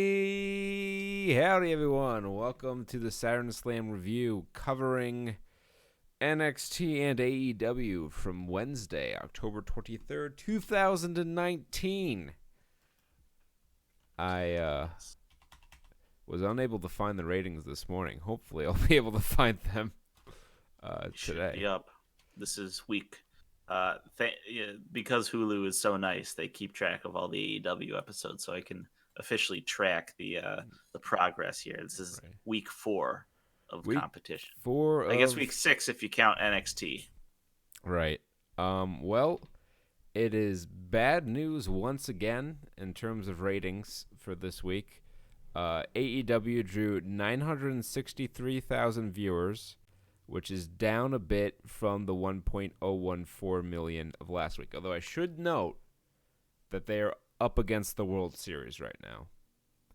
Hey, howdy everyone. Welcome to the Saturn review covering NXT and AEW from Wednesday, October 23rd, 2019. I was unable to find the ratings this morning. Hopefully I'll be able to find them Should be today. up. This is week. Because Hulu is so nice, they keep track of all the AEW episodes, so I can officially track the progress here. This is Right. week 4 of Week competition. 4 I guess week of 6 if you count NXT. Right. Well, it is bad news once again in terms of ratings for this week. AEW drew 963,000 viewers, which is down a bit from the 1.014 million of last week. Although I should note that they are up against the World Series right now.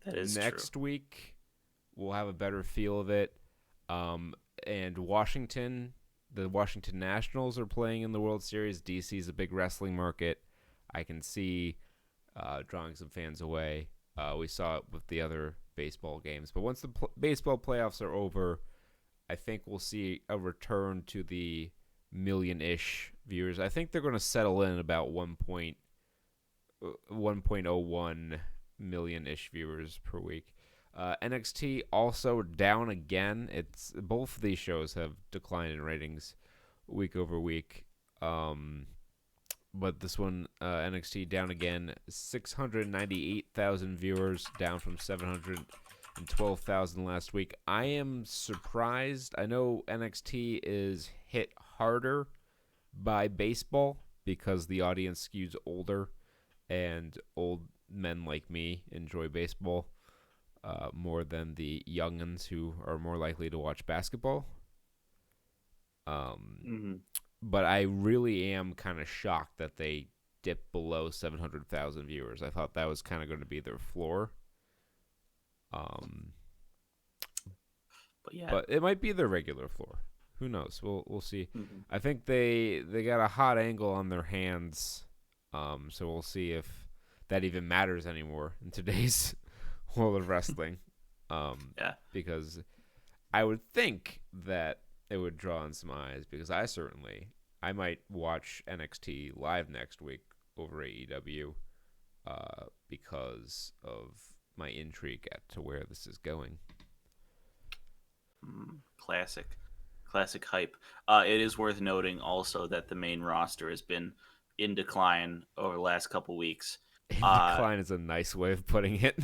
That is true. Next week, we'll have a better feel of it. Um, and the Washington Nationals are playing in the World Series. DC is a big wrestling market. I can see drawing some fans away. We saw it with the other baseball games. But once the baseball playoffs are over, I think we'll see a return to the million-ish viewers. I think they're going to settle in about 1.01 million-ish viewers per week. NXT also down again. It's both of these shows have declined in ratings week over week. But this one, NXT down again, 698,000 viewers, down from 712,000 last week. I am surprised. I know NXT is hit harder by baseball because the audience skews older, and old men like me enjoy baseball more than the youngins who are more likely to watch basketball. Um, Mm-hmm. but I really am kind of shocked that they dipped below 700,000 viewers. I thought that was kind of going to be their floor. Um, But yeah. but it might be their regular floor. Who knows? We'll see. Mm-hmm. I think they got a hot angle on their hands. So we'll see if that even matters anymore in today's world of wrestling. Yeah. Because I would think that it would draw in some eyes, because I might watch NXT live next week over AEW because of my intrigue at to where this is going. Classic hype. It is worth noting also that the main roster has been in decline over the last couple weeks. In Uh, decline is a nice way of putting it.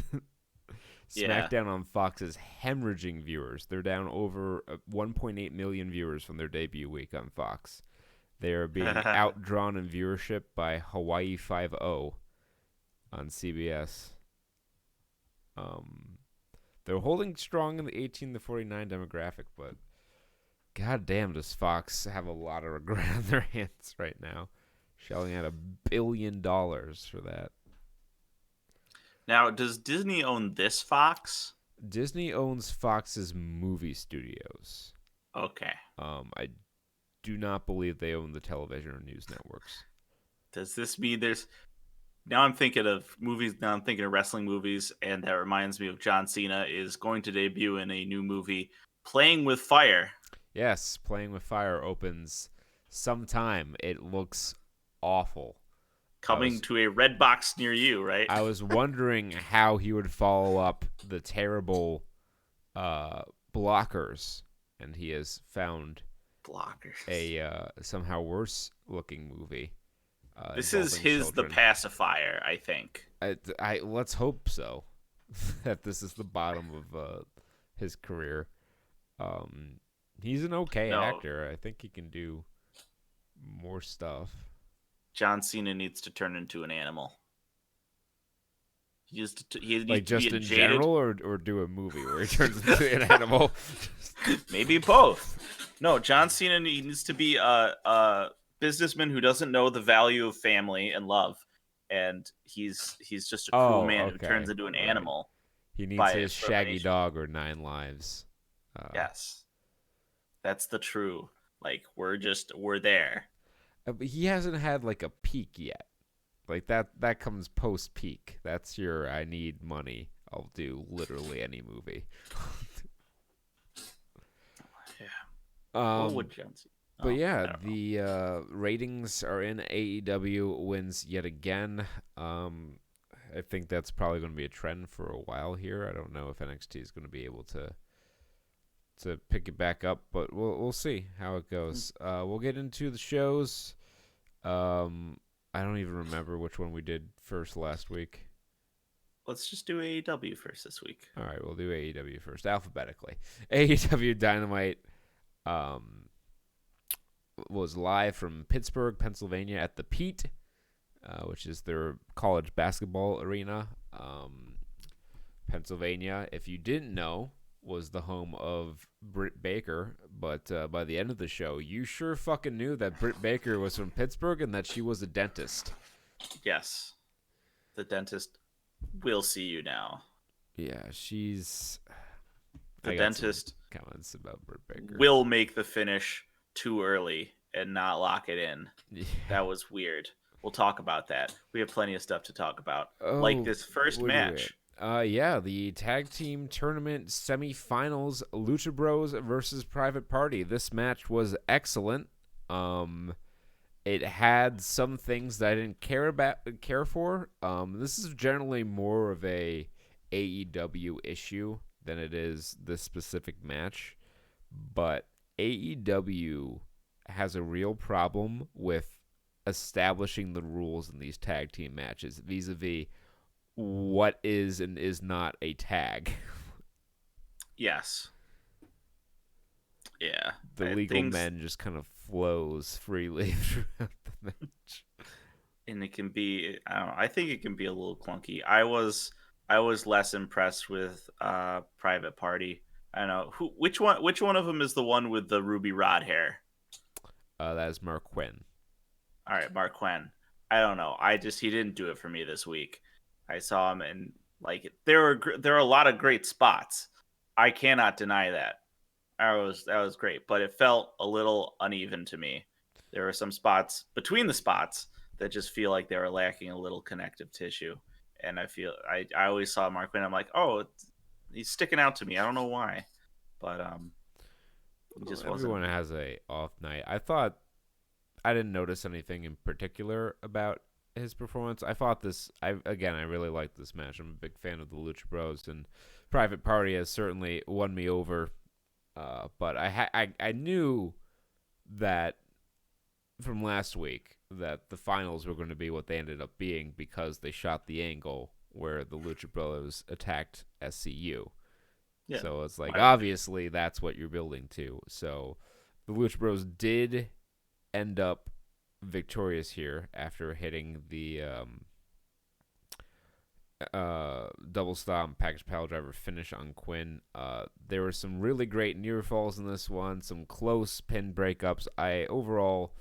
yeah. SmackDown on Fox is hemorrhaging viewers. They're down over 1.8 million viewers from their debut week on Fox. They are being outdrawn in viewership by Hawaii 5-0 on CBS. Um, they're holding strong in the 18 to 49 demographic, but goddamn, does Fox have a lot of regret on their hands right now, shelling out $1 billion for that. Now, does Disney own this Fox? Disney owns Fox's movie studios. Okay. I do not believe they own the television or news networks. Does this mean there's now I'm thinking of movies, now I'm thinking of wrestling movies, and that reminds me of John Cena is going to debut in a new movie, Playing with Fire, Yes, Playing with Fire opens sometime. It looks awful. I coming was to a red box near you, right? I was wondering how he would follow up the terrible blockers, and he has found Blockers. a somehow worse looking movie This is involving his The children. Pacifier, I think. I let's hope so. That this is the bottom of his career. Um, he's an okay No, actor. I think he can do more stuff. John Cena needs to turn into an animal. He needs Like to be just a in jaded, general, or do a movie where he turns into an animal. maybe both. No, John Cena needs to be a businessman who doesn't know the value of family and love, and he's just a cruel Oh, man who turns okay, into an right. animal He needs by his shaggy extermination. dog or 9 lives. Uh, Yes, that's the true. Like we're there. but he hasn't had like a peak yet. Like that comes post peak. That's your I need money. I'll do literally any movie. Yeah. What um would John see? but Oh, yeah, I don't know. the ratings are in. AEW wins yet again. I think that's probably going to be a trend for a while here. I don't know if NXT is going to be able to pick it back up, but we'll see how it goes. We'll get into the shows. I don't even remember which one we did first last week. Let's just do AEW first this week. All right, we'll do AEW first alphabetically. AEW Dynamite um, was live from Pittsburgh, Pennsylvania at the Pete, which is their college basketball arena. Pennsylvania, if you didn't know, was the home of Britt Baker, but by the end of the show, you sure fucking knew that Britt Baker was from Pittsburgh and that she was a dentist. Yes. The dentist will see you now. Yeah, she's. The I got some dentist comments about Britt Baker. will make the finish too early and not lock it in. Yeah. That was weird. We'll talk about that. We have plenty of stuff to talk about. Like Oh, this first what do we have? match. Yeah, the tag team tournament semifinals, Lucha Bros versus Private Party. This match was excellent. It had some things that I didn't care for. This is generally more of a AEW issue than it is this specific match, but AEW has a real problem with establishing the rules in these tag team matches vis-a-vis what is and is not a tag. Yes. Yeah. The legal men just kind of flows freely throughout the match. And it can be, I don't know, I think it can be a little clunky. I was less impressed with Private Party. I don't know which one of them is the one with the ruby rod hair. That is Mark Quinn. All right, Mark Quinn. I don't know. He didn't do it for me this week. I saw him and like there were a lot of great spots. I cannot deny that. That was great, but it felt a little uneven to me. There were some spots between the spots that just feel like they were lacking a little connective tissue. And I always saw Mark Quinn. I'm like, oh, he's sticking out to me. I don't know why, but he just wasn't. Everyone has a off night. I didn't notice anything in particular about his performance. I thought I really liked this match. I'm a big fan of the Lucha Bros, and Private Party has certainly won me over. But I knew that from last week that the finals were going to be what they ended up being because they shot the angle where the Lucha Bros attacked SCU. Yeah. So it's like, obviously, that's what you're building to. So the Lucha Bros did end up victorious here after hitting the double stomp package pile driver finish on Quinn. There were some really great near falls in this one, some close pin breakups. I overall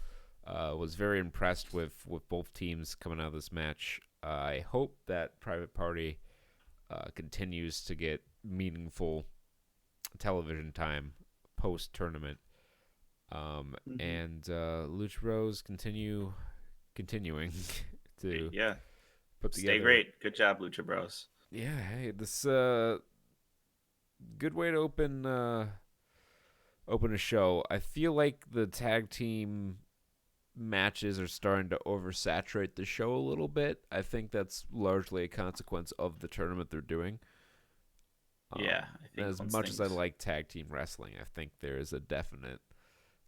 was very impressed with both teams coming out of this match. I hope that Private Party continues to get meaningful television time post tournament. And Lucha Bros continuing to put together. Stay great. Good job, Lucha Bros. Yeah, hey, this good way to open a show. I feel like the tag team matches are starting to oversaturate the show a little bit. I think that's largely a consequence of the tournament they're doing. Yeah, I think as much as I like tag team wrestling, I think there is a definite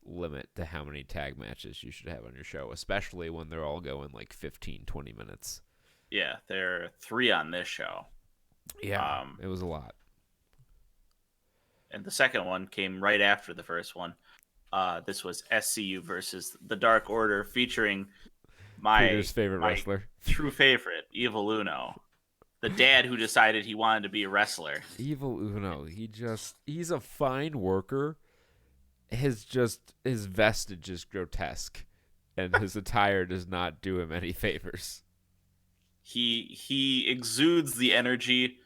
limit to how many tag matches you should have on your show, especially when they're all going like 15, 20 minutes. Yeah, there are 3 on this show. Yeah, it was a lot. And the second one came right after the first one. This was SCU versus the Dark Order, featuring Peter's favorite wrestler, true favorite, Evil Uno, the dad who decided he wanted to be a wrestler. Evil Uno, he's a fine worker. His vestige is grotesque, and his attire does not do him any favors. He exudes the energy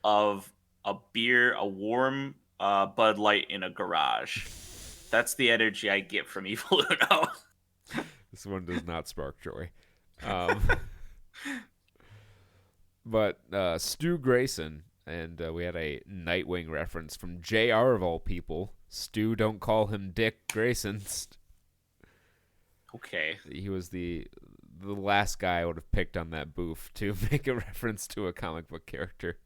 of a warm Bud Light in a garage. That's the energy I get from Evil Uno. This one does not spark joy. But Stu Grayson, and we had a Nightwing reference from JR of all people. Stu, don't call him Dick Grayson. Okay. He was the last guy I would have picked on that booth to make a reference to a comic book character.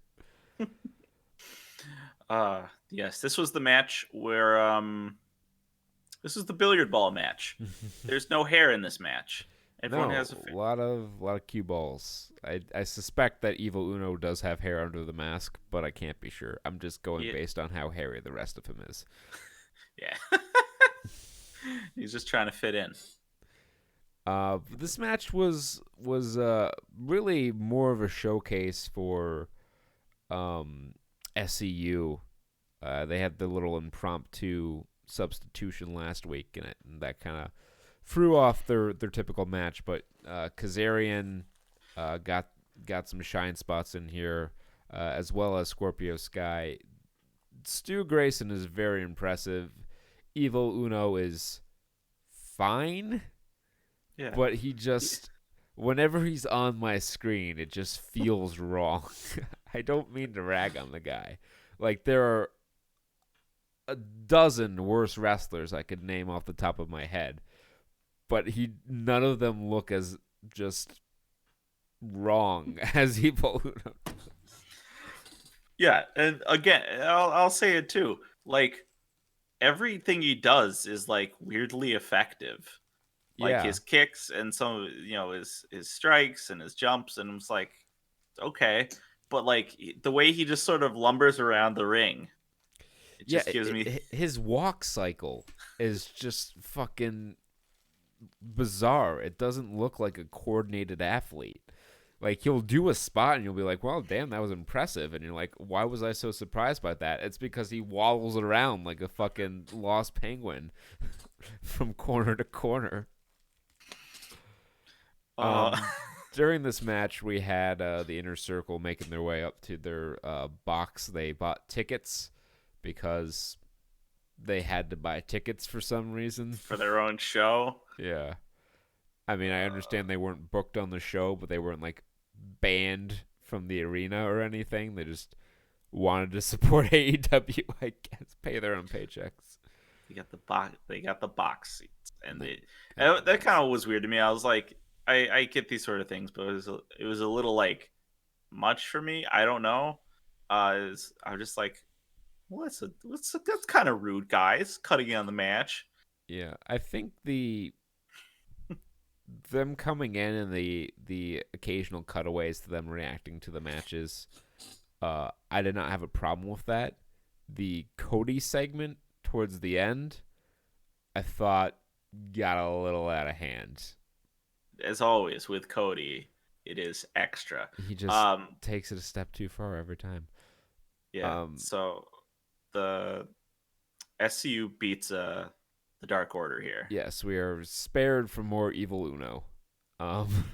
Yes, this was the match where this is the billiard ball match. There's no hair in this match. Everyone has a No, a lot of cue balls. I suspect that Evil Uno does have hair under the mask, but I can't be sure. I'm just going yeah, based on how hairy the rest of him is. yeah. He's just trying to fit in. This match was really more of a showcase for SCU. They had the little impromptu substitution last week in it, and that kind of threw off their typical match. But Kazarian got some shine spots in here, as well as Scorpio Sky. Stu Grayson is very impressive. Evil Uno is fine, Yeah. but he just whenever he's on my screen, it just feels wrong. I don't mean to rag on the guy. Like there are a dozen worse wrestlers I could name off the top of my head, but none of them look as just wrong as Evil Uno. Yeah, and again, I'll say it too. Like everything he does is like weirdly effective. Like Yeah, his kicks and some, his strikes and his jumps, and it's like, okay, but like the way he just sort of lumbers around the ring, it yeah. just gives me. His walk cycle is just fucking bizarre. It doesn't look like a coordinated athlete. Like he'll do a spot and you'll be like, "Well, damn, that was impressive." And you're like, "Why was I so surprised by that?" It's because he waddles around like a fucking lost penguin from corner to corner. Uh, Um, During this match, we had the inner circle making their way up to their box. They bought tickets because they had to buy tickets for some reason. for their own show. Yeah. I mean, I understand they weren't booked on the show, but they weren't like banned from the arena or anything. They just wanted to support AEW, I guess, pay their own paychecks. They got the box. They got the box seats, and They, that kind of was weird to me. I was like, I get these sort of things, but it was a little like much for me. I don't know. I was just like, well, that's kind of rude, guys, cutting in on the match. yeah, I think them coming in and the occasional cutaways to them reacting to the matches, I did not have a problem with that. The Cody segment towards the end, I thought got a little out of hand. As always with Cody, it is extra. He just Um, takes it a step too far every time. yeah. Um, So the SCU beats the Dark Order here. yes, we are spared from more Evil Uno. Um,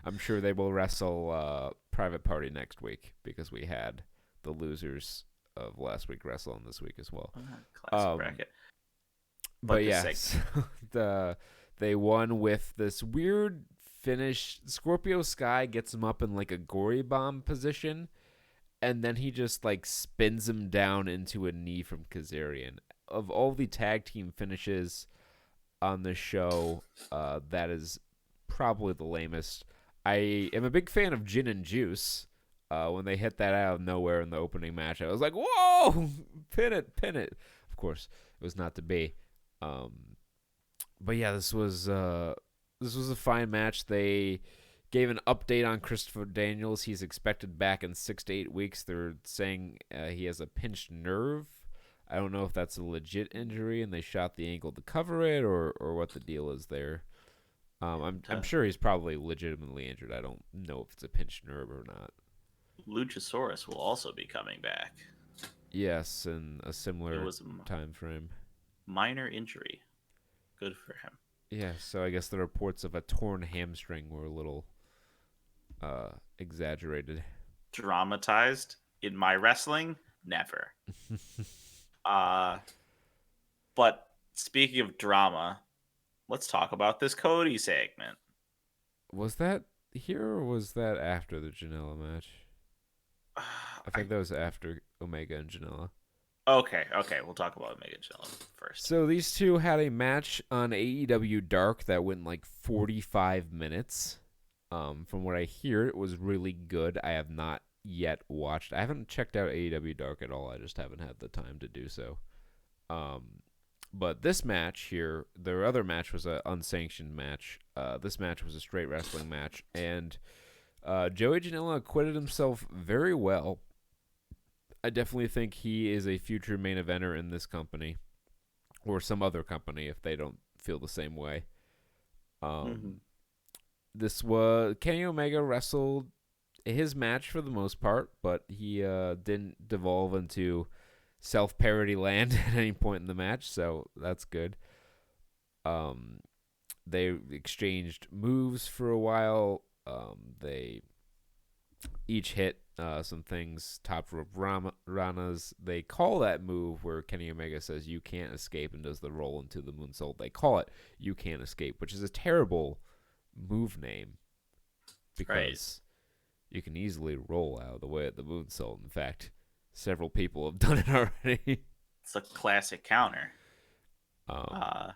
I'm sure they will wrestle Private Party next week because we had the losers of last week wrestle this week as well. Classic Um, bracket. but this yes, they won with this weird finish. Scorpio Sky gets him up in like a gory bomb position, and then he just like spins him down into a knee from Kazarian. Of all the tag team finishes on the show, that is probably the lamest. I am a big fan of Gin and Juice. When they hit that out of nowhere in the opening match, I was like, "Whoa, pin it, pin it!" Of course, it was not to be. But yeah, this was a fine match. They gave an update on Christopher Daniels. He's expected back in 6 to 8 weeks. They're saying he has a pinched nerve. I don't know if that's a legit injury and they shot the ankle to cover it or what the deal is there. I'm sure he's probably legitimately injured. I don't know if it's a pinched nerve or not. Luchasaurus will also be coming back. Yes, in a It similar was a time frame. minor injury. Good for him. Yeah, so I guess the reports of a torn hamstring were a little exaggerated. Dramatized in my wrestling, never. Uh but speaking of drama, let's talk about this Cody segment. Was that here, or was that after the Janela match? I I think that was after Omega and Janela. okay. We'll talk about Omega Chilla first. So these two had a match on AEW Dark that went like 45 minutes. From what I hear, it was really good. I have not yet watched. I haven't checked out AEW Dark at all. I just haven't had the time to do so. Um, but this match here, their other match was an unsanctioned match. This match was a straight wrestling match, and Joey Janela acquitted himself very well. I definitely think he is a future main eventer in this company or some other company if they don't feel the same way. Mm-hmm. Um, this was Kenny Omega wrestled his match for the most part, but he didn't devolve into self-parody land at any point in the match, so that's good. Um, they exchanged moves for a while. They each hit some things, top rope ranas. They call that move where Kenny Omega says "you can't escape" and does the roll into the moonsault. They call it "you can't escape," which is a terrible move name Right. because you can easily roll out of the way of the moonsault. In fact, several people have done it already. It's a classic counter. um, Uh,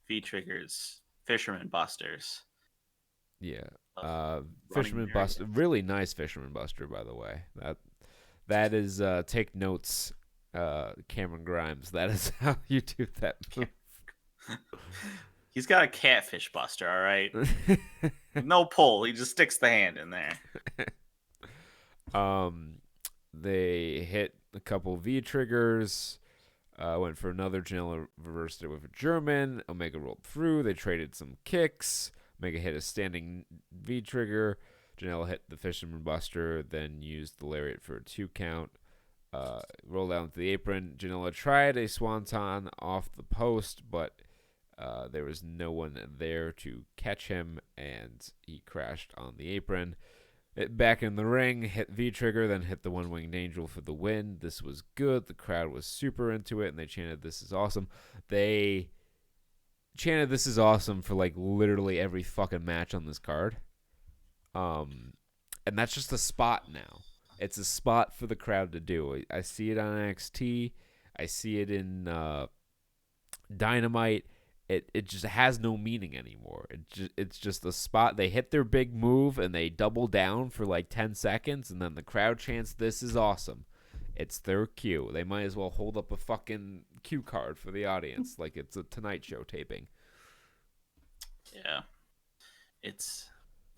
V triggers, fisherman busters, yeah. running Fisherman Buster, lariat. really nice Fisherman Buster, by the way. That is take notes, Cameron Grimes. That is how you do that move. He's got a catfish buster, all right? No pull. He just sticks the hand in there. um, they hit a couple V triggers. Went for another. Janela reversed it with a German. Omega rolled through. They traded some kicks. Omega hit a standing V trigger. Janela hit the Fisherman Buster, then used the Lariat for a 2 count. Rolled out into the apron. Janela tried a swanton off the post, but there was no one there to catch him, and he crashed on the apron. Back in the ring, hit V trigger, then hit the one winged angel for the win. This was good. The crowd was super into it, and they chanted, "This is awesome." They chanted, "This is awesome" for like literally every fucking match on this card. Um, and that's just a spot now. It's a spot for the crowd to do. I see it on NXT. I see it in Dynamite. It just has no meaning anymore. It's just a spot. They hit their big move and they double down for like 10 seconds, and then the crowd chants, "This is awesome." It's their cue. They might as well hold up a fucking cue card for the audience like it's a Tonight Show taping. Yeah. It's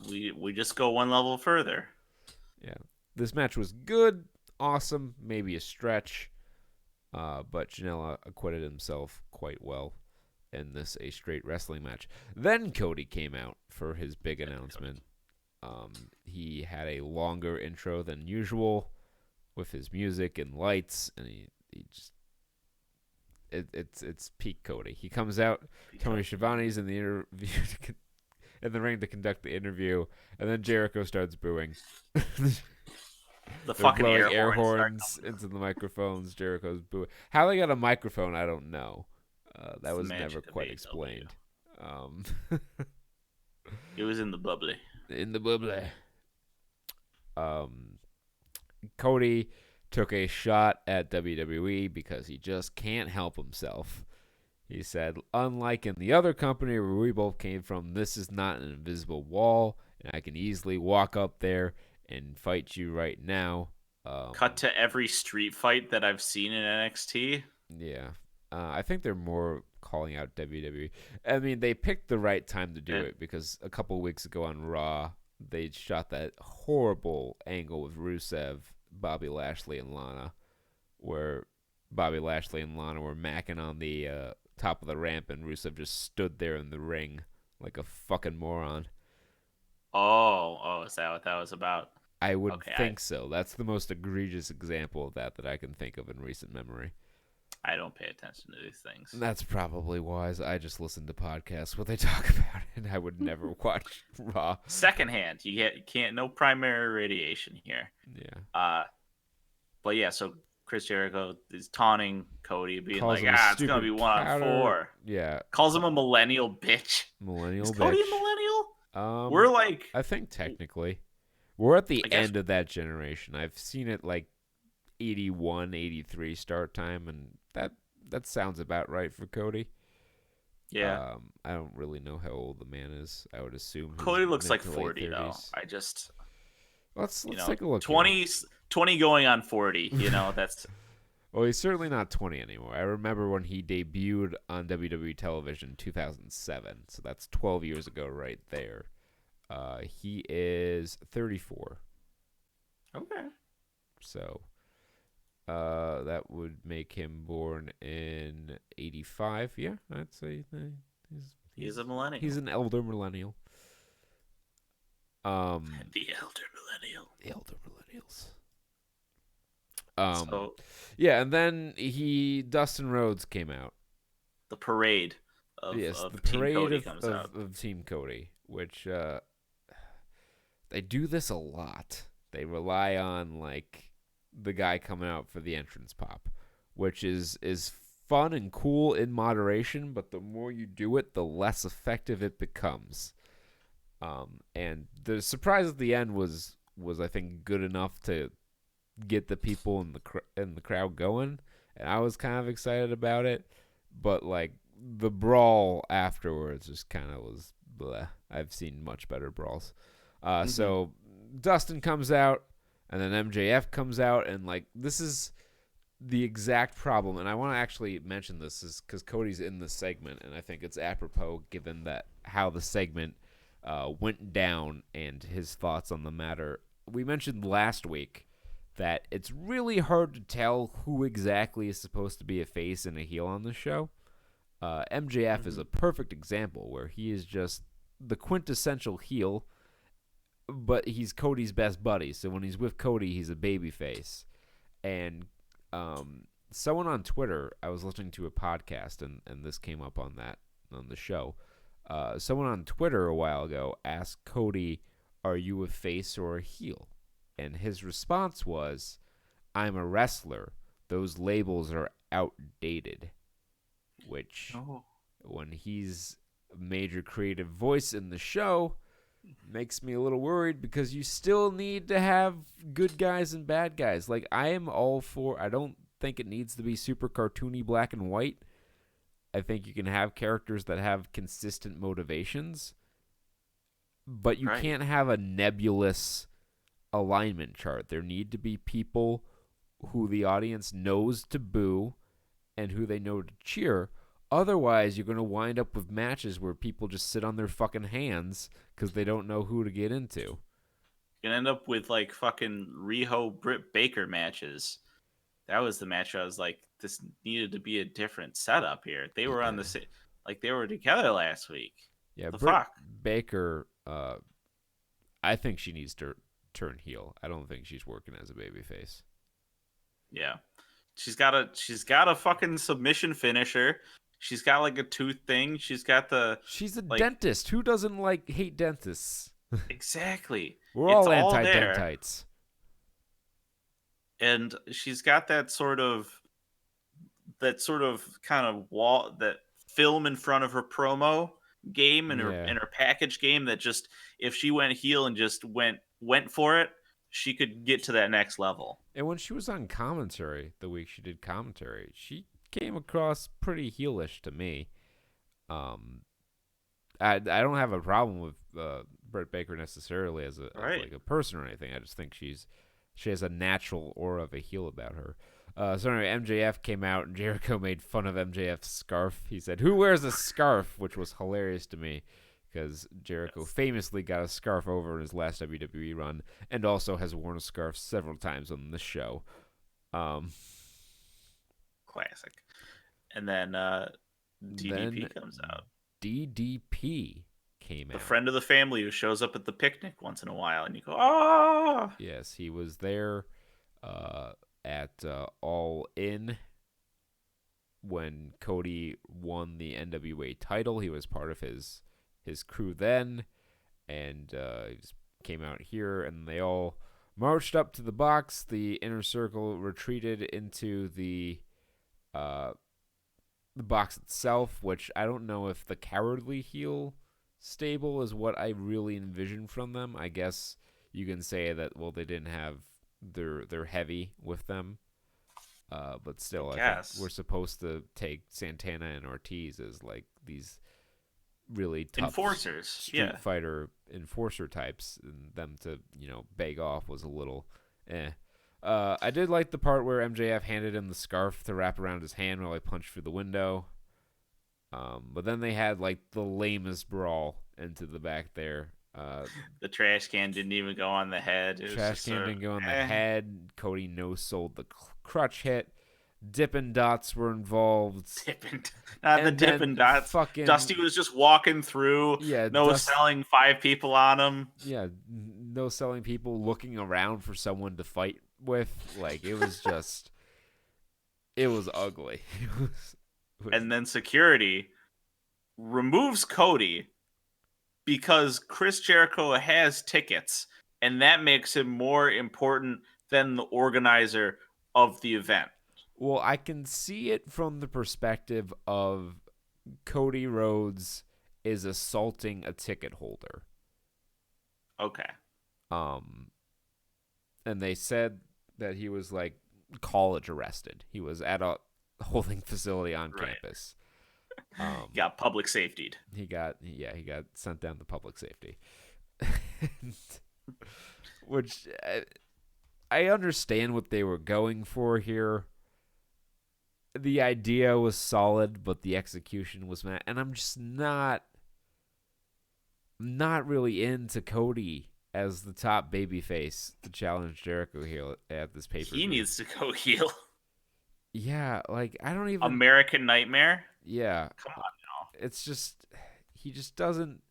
we just go one level further. Yeah. This match was good, awesome, maybe a stretch, but Janela acquitted himself quite well in this a straight wrestling match. Then Cody came out for his big announcement. He had a longer intro than usual with his music and lights, and he just it's peak Cody. He comes out. Tony Schiavone's in the interview in the ring to conduct the interview, and then Jericho starts booing. The They're fucking blowing air horns horns into the microphones. Jericho's booing. How they got a microphone, I don't know. That was never quite explained. Um, It was in the bubbly. in the bubbly. Cody took a shot at WWE because he just can't help himself. He said, "Unlike in the other company where we both came from, this is not an invisible wall, and I can easily walk up there and fight you right now." Cut to every street fight that I've seen in NXT. Yeah. I think they're more calling out WWE. I mean, they picked the right time to do it because a couple weeks ago on Raw, they shot that horrible angle with Rusev, Bobby Lashley, and Lana, where Bobby Lashley and Lana were macking on the top of the ramp, and Rusev just stood there in the ring like a fucking moron. Oh, is that what that was about? I would Okay, think so. That's the most egregious example of that I can think of in recent memory. I don't pay attention to these things. That's probably wise. I just listen to podcasts where they talk about it, and I would never watch Raw. Secondhand, you can't no primary radiation here. Yeah. But yeah, so Chris Jericho is taunting Cody, being Calls like, him a it's gonna be stupid 1-4. Yeah. Calls him a millennial bitch. Millennial Is bitch. Cody a millennial? We're like, I think technically we're at I the guess, end of that generation. I've seen it like 81, 83 start time, and that sounds about right for Cody. yeah. I don't really know how old the man is. I would assume his Cody looks mid like to late 40 though. 30s. I just, Let's take a look here. 20, 20 going on 40. That's Well, he's certainly not 20 anymore. I remember when he debuted on WWE television in 2007, so that's 12 years ago right there. He is 34, okay. so that would make him born in 85. Yeah, I'd say He's a he's millennial. an elder millennial. The elder millennial. The elder millennials. Um, So yeah, and then Dustin Rhodes came out. the parade Yes, the of Team parade Cody comes out. of Team Cody, which they do this a lot. They rely on like the guy coming out for the entrance pop, which is fun and cool in moderation, but the more you do it, the less effective it becomes. And the surprise at the end was I think good enough to get the people in the crowd going, and I was kind of excited about it. But like the brawl afterwards just kind of was bleh. I've seen much better brawls. Mm-hmm. So Dustin comes out, and then MJF comes out, and like this is the exact problem. And I want to actually mention this is because Cody's in the segment, and I think it's apropos given that how the segment went down and his thoughts on the matter. We mentioned last week that it's really hard to tell who exactly is supposed to be a face and a heel on the show. MJF is Mm-hmm. a perfect example where he is just the quintessential heel, but he's Cody's best buddy. So when he's with Cody, he's a baby face. And someone on Twitter, I was listening to a podcast, and this came up on the show. Someone on Twitter a while ago asked Cody, "Are you a face or a heel?" And his response was, "I'm a wrestler. Those labels are outdated." Which, Oh, when he's a major creative voice in the show, makes me a little worried because you still need to have good guys and bad guys. Like, I am all for, I don't think it needs to be super cartoony black and white. I think you can have characters that have consistent motivations, but you right. can't have a nebulous alignment chart. There need to be people who the audience knows to boo and who they know to cheer. Otherwise, you're going to wind up with matches where people just sit on their fucking hands because they don't know who to get into. You can end up with like fucking Riho Britt Baker matches. That was the match I was like, this needed to be a different setup here. They were on Yeah. the same, like they were together last week. Yeah, The Britt fuck? Baker, I think she needs to turn heel. I don't think she's working as a babyface. Yeah. She's got a fucking submission finisher. She's got like a tooth thing. She's got the She's a like dentist. Who doesn't hate dentists? exactly. We're It's all all there. anti-dentites. And she's got that sort of kind of wall that film in front of her promo game and her Yeah. and her package game that just if she went heel and just went for it, she could get to that next level. And when she was on commentary, the week she did commentary, she came across pretty heelish to me. Um, I don't have a problem with Britt Baker necessarily as Right. like a person or anything. I just think she has a natural aura of a heel about her. So anyway, MJF came out and Jericho made fun of MJF's scarf. He said, "Who wears a scarf?" which was hilarious to me because Jericho Yes. famously got a scarf over in his last WWE run and also has worn a scarf several times on this show. Um, Classic. And then DDP then comes out. DDP came The out. friend of the family who shows up at the picnic once in a while and you go, "Ah!" Yes, he was there uh, at All In when Cody won the NWA title. He was part of his crew then, and he just came out here, and they all marched up to the box. The inner circle retreated into uh, the box itself, which I don't know if the cowardly heel stable as what I really envisioned from them. I guess you can say that, well, they didn't have their heavy with them. But I still, I think we're guess. supposed to take Santana and Ortiz as like these really tough Enforcers. Street Yeah. Fighter enforcer types, and them to beg off was a little eh. I did like the part where MJF handed him the scarf to wrap around his hand while he punched through the window. But then they had like the lamest brawl into the back there. The trash can didn't even go on the head. It was Trash just can sort of didn't go on the eh. head. Cody no sold the crutch hit. Dippin' Dots were involved. Dippin', not the And Dippin' then Dots. Dusty fucking was just walking through, yeah, no selling 5 people on him. yeah, no selling people looking around for someone to fight with. Like it was just, it was ugly. And then security removes Cody because Chris Jericho has tickets, and that makes him more important than the organizer of the event. Well, I can see it from the perspective of Cody Rhodes is assaulting a ticket holder. Okay. Um, and they said that he was like college arrested. He was at a holding facility on Right. campus. Got public safetied. He got sent down to public safety, which I understand what they were going for here. The idea was solid, but the execution was mad, and I'm just not really into Cody as the top babyface to challenge Jericho here at this pay per view. He needs to go heel. Yeah, like I don't even. American Nightmare. Yeah, Come on now. it's just he just doesn't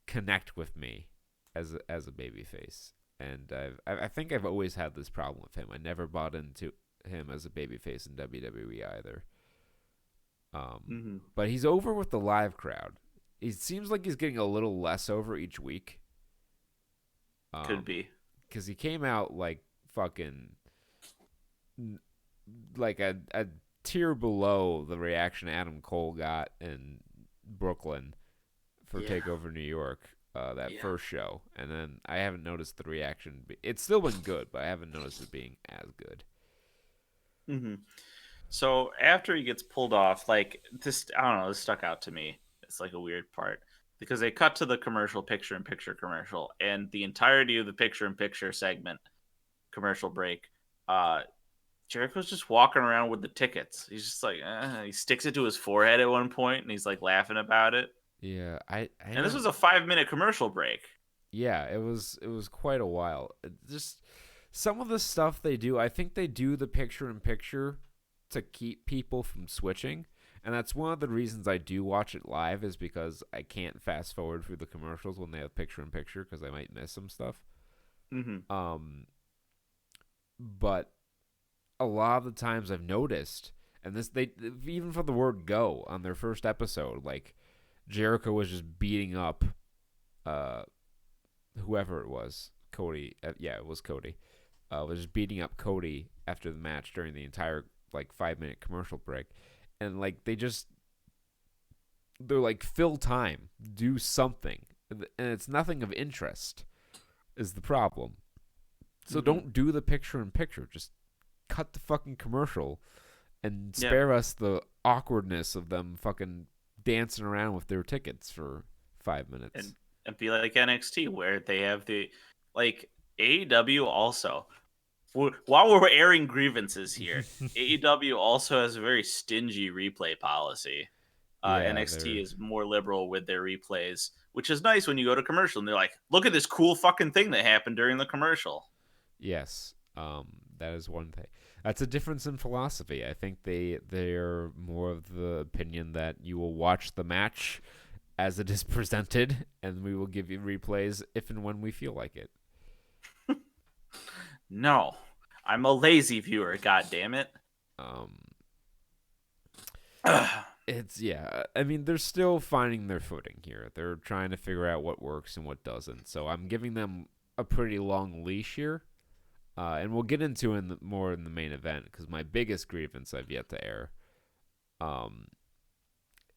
connect with me as a babyface, and I think I've always had this problem with him. I never bought into him as a babyface in WWE either. But he's over with the live crowd. He seems like he's getting a little less over each week. Could be. Because he came out like fucking like a tier below the reaction Adam Cole got in Brooklyn for Takeover New York, that first show. And then I haven't noticed the reaction. It's still been good, but I haven't noticed it being as good. So after he gets pulled off, like this, I don't know, this stuck out to me. It's like a weird part because they cut to the commercial, picture-in-picture commercial, and the entirety of the picture-in-picture segment, commercial break, Jericho's just walking around with the tickets. He's just like, he sticks it to his forehead at one point, and he's like laughing about it. Yeah, And this was a 5-minute commercial break. Yeah, it was quite a while. Just some of the stuff they do, I think they do the picture-in-picture to keep people from switching. And that's one of the reasons I do watch it live is because I can't fast forward through the commercials when they have picture-in-picture because I might miss some stuff. But a lot of the times I've noticed, and this they even for the word "go" on their first episode, like Jericho was just beating up whoever it was, Cody. Yeah, it was Cody. Was just beating up Cody after the match during the entire like 5-minute commercial break, and like they're like fill time, do something, and it's nothing of interest is the problem. So don't do the picture-in-picture. Just cut the fucking commercial and spare us the awkwardness of them fucking dancing around with their tickets for 5 minutes. And be like NXT where they have the like AEW also. While we're airing grievances here, AEW also has a very stingy replay policy. NXT is more liberal with their replays, which is nice when you go to commercial and they're like, look at this cool fucking thing that happened during the commercial. Yes, that is one thing. That's a difference in philosophy. I think they're more of the opinion that you will watch the match as it is presented, and we will give you replays if and when we feel like it. No, I'm a lazy viewer. God damn it. It's I mean, they're still finding their footing here. They're trying to figure out what works and what doesn't. So I'm giving them a pretty long leash here. And we'll get into more in the main event because my biggest grievance I've yet to air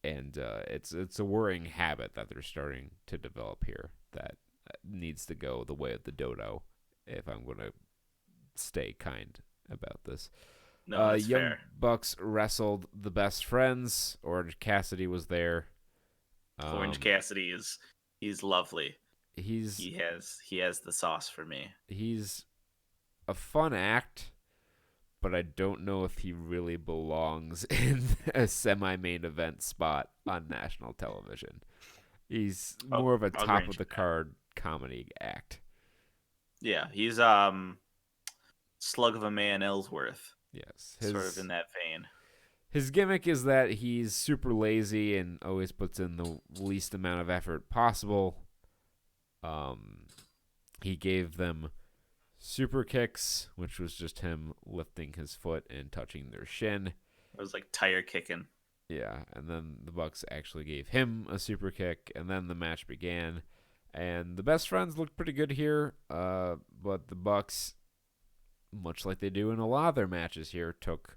And it's a worrying habit that they're starting to develop here that needs to go the way of the dodo if I'm going to stay kind about this. No, that's Young fair. Bucks wrestled the Best Friends. Orange Cassidy was there. Orange Um, Cassidy he's lovely. he's He has the sauce for me. he's a fun act, but I don't know if he really belongs in a semi-main event spot on national television. He's I'll, more of a I'll top grant of you the that. card comedy act. Yeah, he's slug of a man Ellsworth, Yes, sort of in that vein. his gimmick is that he's super lazy and always puts in the least amount of effort possible. Um, he gave them super kicks, which was just him lifting his foot and touching their shin. It was like tire kicking. Yeah, and then the Bucks actually gave him a super kick, and then the match began. And the Best Friends looked pretty good here, but the Bucks, much like they do in a lot of their matches here, took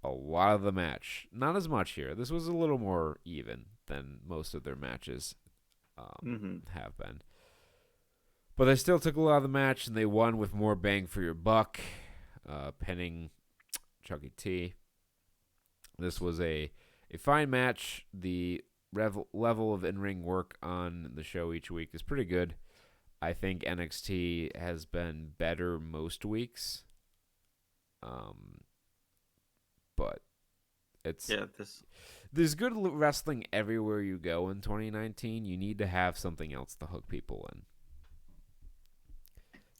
a lot of the match. Not as much here. This was a little more even than most of their matches have been. But they still took a lot of the match, and they won with more bang for your buck, pinning Chucky T. This was a fine match. The level of in-ring work on the show each week is pretty good. I think NXT has been better most weeks. But it's there's good wrestling everywhere you go in 2019. You need to have something else to hook people in.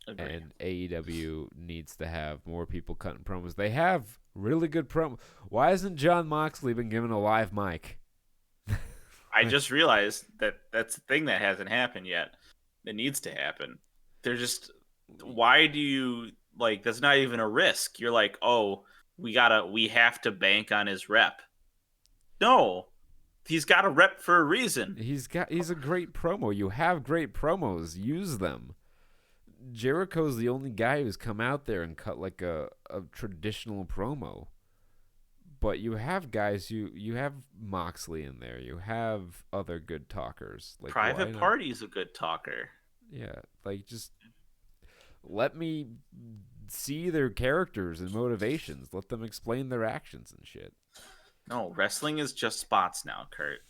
Agree. And AEW needs to have more people cutting promos. They have really good promo. Why hasn't John Moxley been given a live mic? I just realized that that's the thing that hasn't happened yet. It needs to happen. They're just, why do you, like, that's not even a risk. You're like, oh, we have to bank on his rep. No, he's got a rep for a reason. He's a great promo. You have great promos. Use them. Jericho's the only guy who's come out there and cut like a traditional promo. But you have guys, you have Moxley in there. You have other good talkers. Like Private Party's a good talker. Yeah, like just let me see their characters and motivations. Let them explain their actions and shit. No, wrestling is just spots now, Kurt.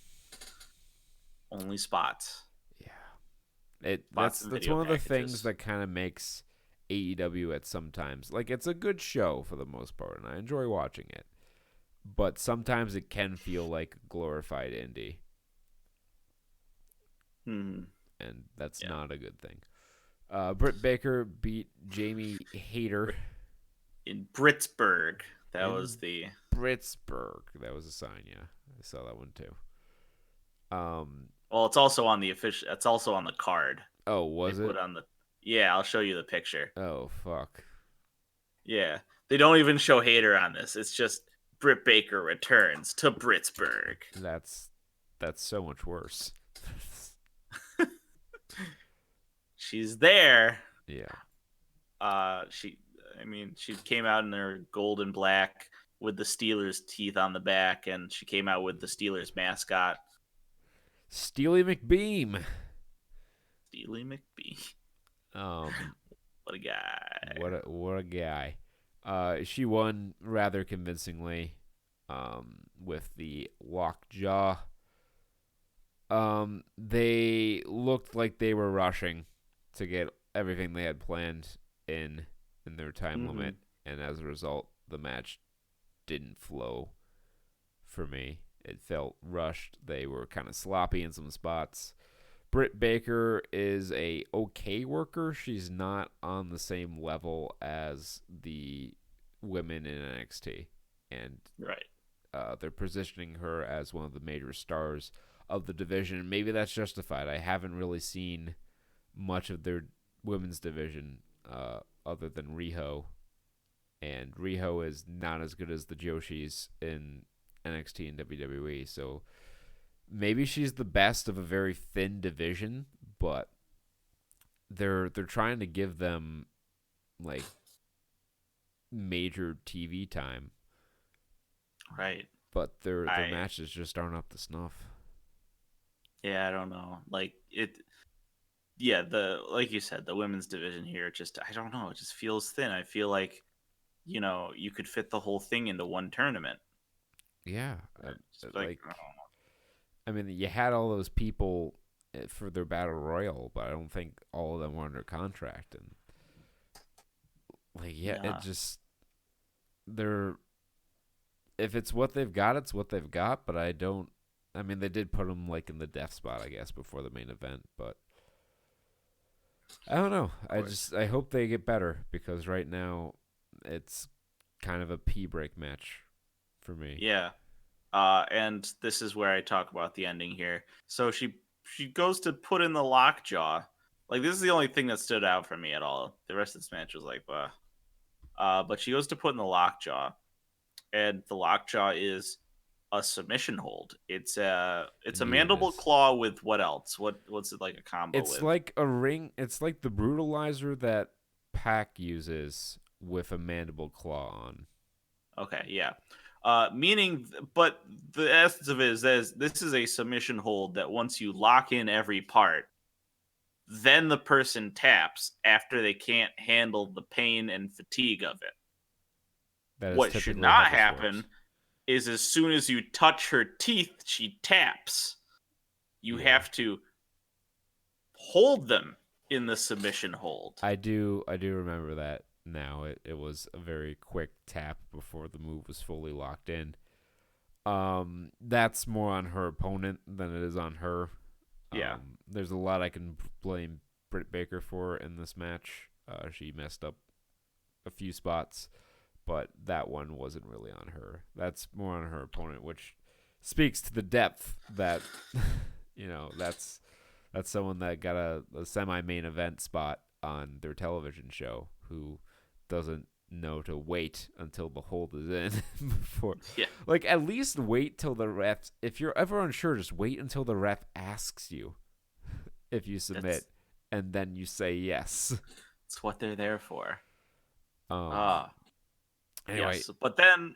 Only spots. Yeah. That's one of the things that kind of makes AEW at sometimes like it's a good show for the most part, and I enjoy watching it. But sometimes it can feel like glorified indie. And that's not a good thing. Britt Baker beat Jamie Hayter in Britsburg. That was the Britsburg. That was a sign. Yeah, I saw that one too. Well, it's also on the official. It's also on the card. Oh, was it? Put on the. Yeah, I'll show you the picture. Oh fuck. Yeah, they don't even show Hayter on this. It's just Britt Baker returns to Britsburg. That's so much worse. She's there. Yeah. She came out in her gold and black with the Steelers teeth on the back, and she came out with the Steelers mascot. Steely McBeam. Steely McBeam. What a guy. What a guy. She won rather convincingly with the lockjaw. They looked like they were rushing to get everything they had planned in their time limit, and as a result, the match didn't flow for me. It felt rushed. They were kind of sloppy in some spots. Britt Baker is a okay worker. She's not on the same level as the women in NXT, and they're positioning her as one of the major stars of the division. Maybe that's justified. I haven't really seen much of their women's division other than Riho, and Riho is not as good as the Joshis in NXT and WWE. So maybe she's the best of a very thin division, but they're trying to give them like major TV time. Right. but their I matches just aren't up to snuff. Yeah, I don't know. Like it Yeah, the like you said, the women's division here just I don't know, it just feels thin. I feel like, you could fit the whole thing into one tournament. Yeah, Just like like I mean, you had all those people for their battle royal, but I don't think all of them were under contract. And like, yeah, it yeah. just they're if it's what they've got, it's what they've got. But I don't. I mean, they did put them like in the death spot, I guess, before the main event. But I don't know. Of course. I hope they get better because right now it's kind of a pee break match for me. Yeah. And this is where I talk about the ending here. So she goes to put in the lockjaw. Like this is the only thing that stood out for me at all. The rest of this match was like, but she goes to put in the lockjaw, and the lockjaw is a submission hold. It's a Indeed, it mandible is. claw with what else? What's it like a combo It's with? like a ring. It's like the brutalizer that Pac uses with a mandible claw on. Okay, yeah. But the essence of it is this is a submission hold that once you lock in every part, then the person taps after they can't handle the pain and fatigue of it. That is What should typically how not this works. happen is as soon as you touch her teeth, she taps. You Yeah, have to hold them in the submission hold. I do remember that now. It was a very quick tap before the move was fully locked in. That's more on her opponent than it is on her. Yeah. There's a lot I can blame Britt Baker for in this match. She messed up a few spots, but that one wasn't really on her. That's more on her opponent, which speaks to the depth that that's someone that got a semi main event spot on their television show who doesn't know to wait until the hold is in before Yeah. like at least wait till the ref if you're ever unsure just wait until the ref asks you if you That's submit and then you say yes. that's what they're there for. um Ah, anyway yes. But then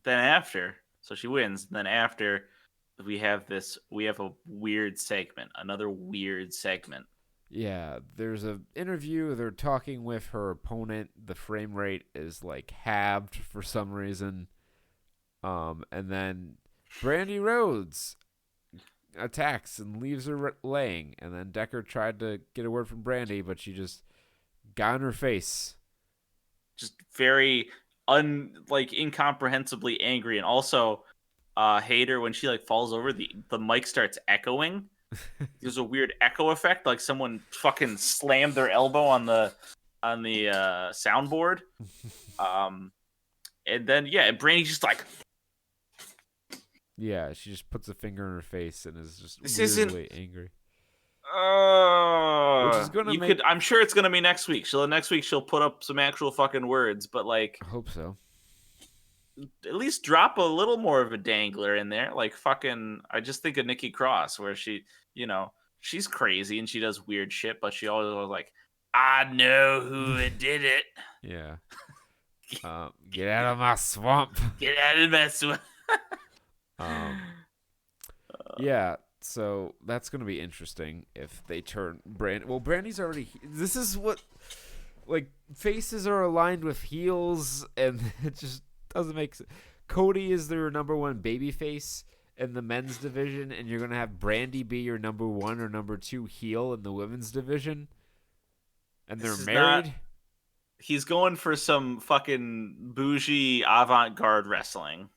after, so she wins. Then after, we have a weird segment, another weird segment. yeah, there's a interview. They're talking with her opponent. The frame rate is like halved for some reason. And then Brandy Rhodes attacks and leaves her laying. And then Decker tried to get a word from Brandy, but she just got in her face. Just very like incomprehensibly angry, and also Hater when she like falls over, the mic starts echoing. There's a weird echo effect, like someone fucking slammed their elbow on the soundboard. Um, and then yeah, Brandy's just like, Yeah, she just puts a finger in her face and is just this isn't. weirdly angry, which is Uh, gonna you make. could. I'm sure it's gonna be next week. Next week she'll put up some actual fucking words, but like I hope so. at least drop a little more of a dangler in there. Like fucking, I just think of Nikki Cross, where she's crazy and she does weird shit, but she always was like, I know who did it. Yeah. Get out of my swamp. Get out of my swamp. Um, yeah, so that's gonna be interesting if they turn Brand. Well, Brandy's already. This is what like faces are aligned with heels, and it just doesn't make sense. Cody is their number one baby face in the men's division, and you're gonna have Brandy be your number one or number two heel in the women's division, and they're This is not. married. He's going for some fucking bougie avant-garde wrestling.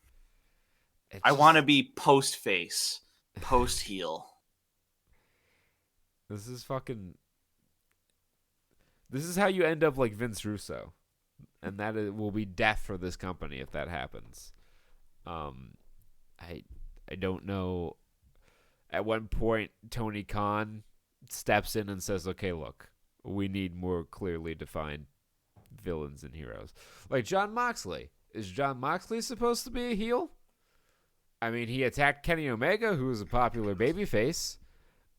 It I want to just be post face, post heel. this is fucking. This is how you end up like Vince Russo, and will be death for this company if that happens. Um, I I don't know. At one point, Tony Khan steps in and says, "Okay, look, we need more clearly defined villains and heroes." Like John Moxley. Is John Moxley supposed to be a heel? I mean, he attacked Kenny Omega, who is a popular babyface,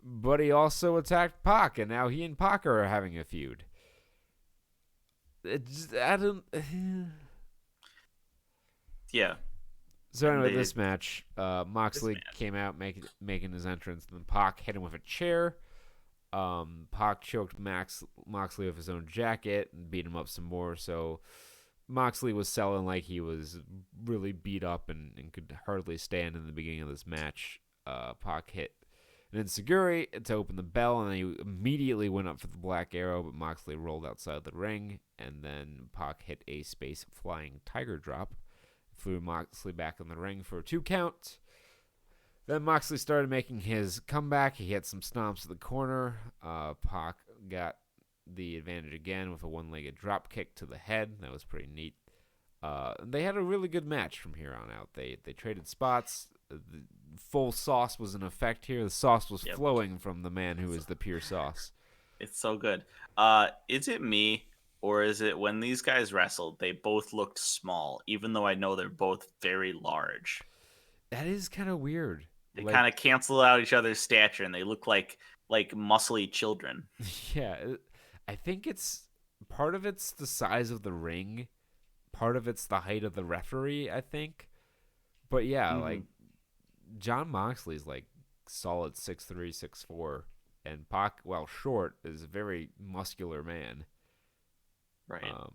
but he also attacked Pac, and now he and Pac are having a feud. I don't. Yeah. So And anyway, they this match, this Moxley man. came out making his entrance, and then Pac hit him with a chair. Pac choked Moxley with his own jacket and beat him up some more. So Moxley was selling like he was really beat up and could hardly stand in the beginning of this match. Pac hit an Enziguri to open the bell, and then he immediately went up for the Black Arrow, but Moxley rolled outside the ring, and then Pac hit a space flying tiger drop, flew Moxley back in the ring for a 2 count. Then Moxley started making his comeback. He hit some stomps at the corner. Pac got the advantage again with a one-legged drop kick to the head. That was pretty neat. They had a really good match from here on out. They traded spots. The full sauce was in effect here. The sauce was Yep. flowing from the man who is the pure sauce. It's so good. Is it me or is it when these guys wrestled, they both looked small, even though I know they're both very large? That is kind of weird. They Like, kind of cancel out each other's stature and they look like muscly children. yeah, I think it's part of it's the size of the ring, part of it's the height of the referee, I think. But yeah, Mm-hmm. like John Moxley's like solid 6'3", 6'4", and Pac, while short, is a very muscular man. Right. Um,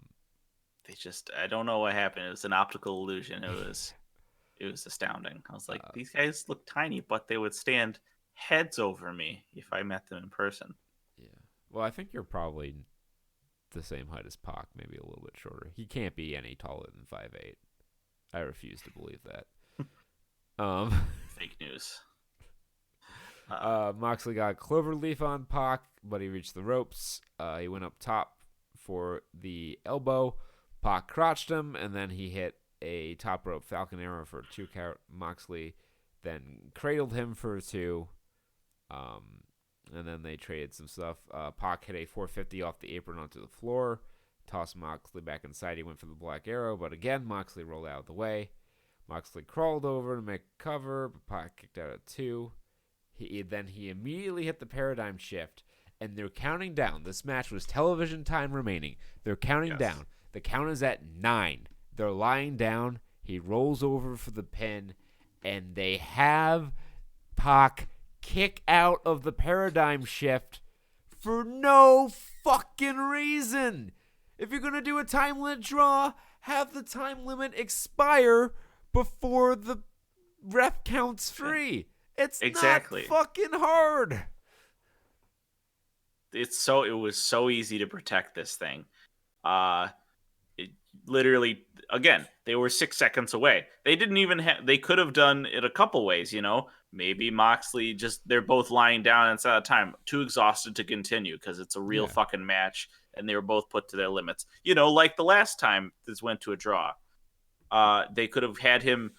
They just I don't know what happened. It was an optical illusion. It was astounding. I was like, uh, these guys look tiny, but they would stand heads over me if I met them in person. yeah. Well, I think you're probably the same height as Pac, maybe a little bit shorter. He can't be any taller than 5'8". I refuse to believe that. Um, Fake news. Moxley got a cloverleaf on Pac, but he reached the ropes. He went up top for the elbow. Pac crotched him, and then he hit a top rope Falcon Arrow for a 2 count. Moxley then cradled him for a 2. Um, and then they traded some stuff. Pac hit a 450 off the apron onto the floor. Tossed Moxley back inside. He went for the Black Arrow, but again, Moxley rolled out of the way. Moxley crawled over to make a cover, but Pac kicked out at 2. He immediately hit the paradigm shift, and they're counting down. This match was television time remaining. They're counting Yes. down. The count is at 9. They're lying down. He rolls over for the pin, and they have Pac kick out of the paradigm shift for no fucking reason. If you're going to do a time limit draw, have the time limit expire before the ref counts free. It's Exactly. not fucking hard. It was so easy to protect this thing. Uh it literally again, they were 6 seconds away. They didn't even they could have done it a couple ways, you know. Maybe Moxley just they're both lying down and it's out of time, too exhausted to continue because it's a real Yeah. fucking match and they were both put to their limits. You know, like the last time this went to a draw. They could have had him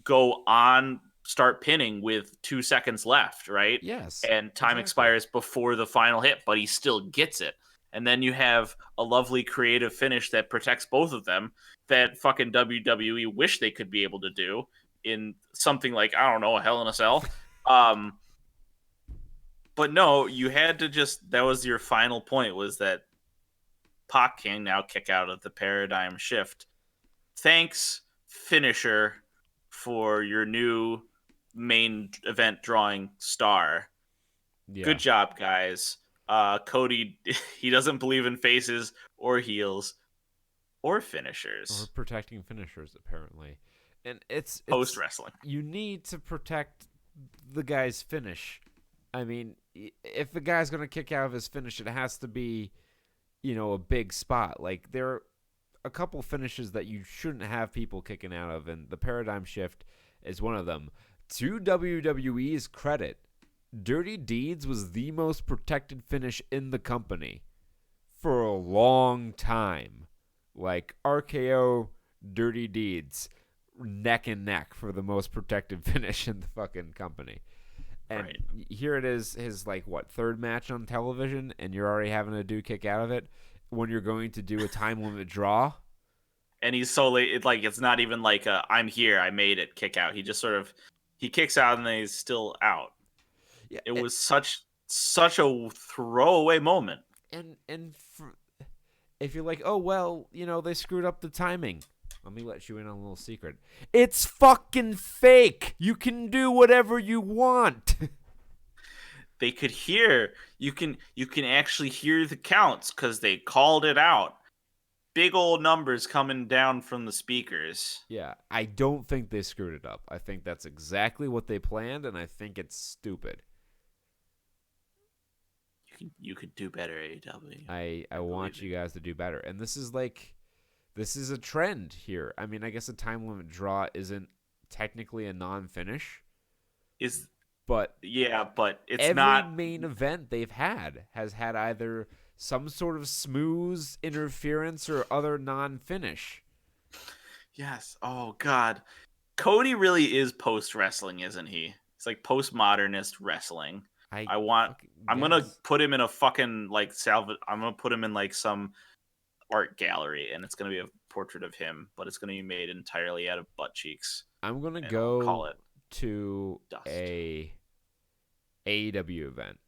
go on, start pinning with 2 seconds left, right? Yes. And time Exactly. expires before the final hit, but he still gets it. And then you have a lovely creative finish that protects both of them that fucking WWE wish they could be able to do in something like, I don't know, a Hell in a Cell. But no, you had to just, that was your final point, was that Pac can now kick out of the paradigm shift. Thanks, finisher, for your new main event drawing star. Yeah. Good job, guys. Cody, he doesn't believe in faces or heels or Or finishers protecting finishers, apparently. And it's post wrestling. you need to protect the guy's finish. I mean, if the guy's going to kick out of his finish, it has to be, a big spot. Like, there are a couple finishes that you shouldn't have people kicking out of, and the paradigm shift is one of them. To WWE's credit, Dirty Deeds was the most protected finish in the company for a long time. Like, RKO, Dirty Deeds, neck and neck for the most protected finish in the fucking company. And Right. here it is, his third match on television, and you're already having a dude kick out of it when you're going to do a time limit draw. And he's so late. It's not even like a "I'm here, I made it" kick out. He just sort of he kicks out and then he's still out. Yeah, It was such a throwaway moment. if you're like, oh well, they screwed up the timing. Let me let you in on a little secret. It's fucking fake. You can do whatever you want. They could hear. You can actually hear the counts because they called it out. Big old numbers coming down from the speakers. Yeah, I don't think they screwed it up. I think that's exactly what they planned, and I think it's stupid. You could do better, AEW. I want you guys to do better. And this is a trend here. I mean, I guess a time limit draw isn't technically a non-finish, but but it's every not. main event they've had has had either some sort of smooth interference or other non-finish. Yes. Oh God, Cody really is post-wrestling, isn't he? It's like postmodernist wrestling. I'm gonna put him in a fucking like I'm gonna put him in like some art gallery, and it's gonna be a portrait of him, but it's gonna be made entirely out of butt cheeks. I'm gonna I'll go call it to dust. a AEW event,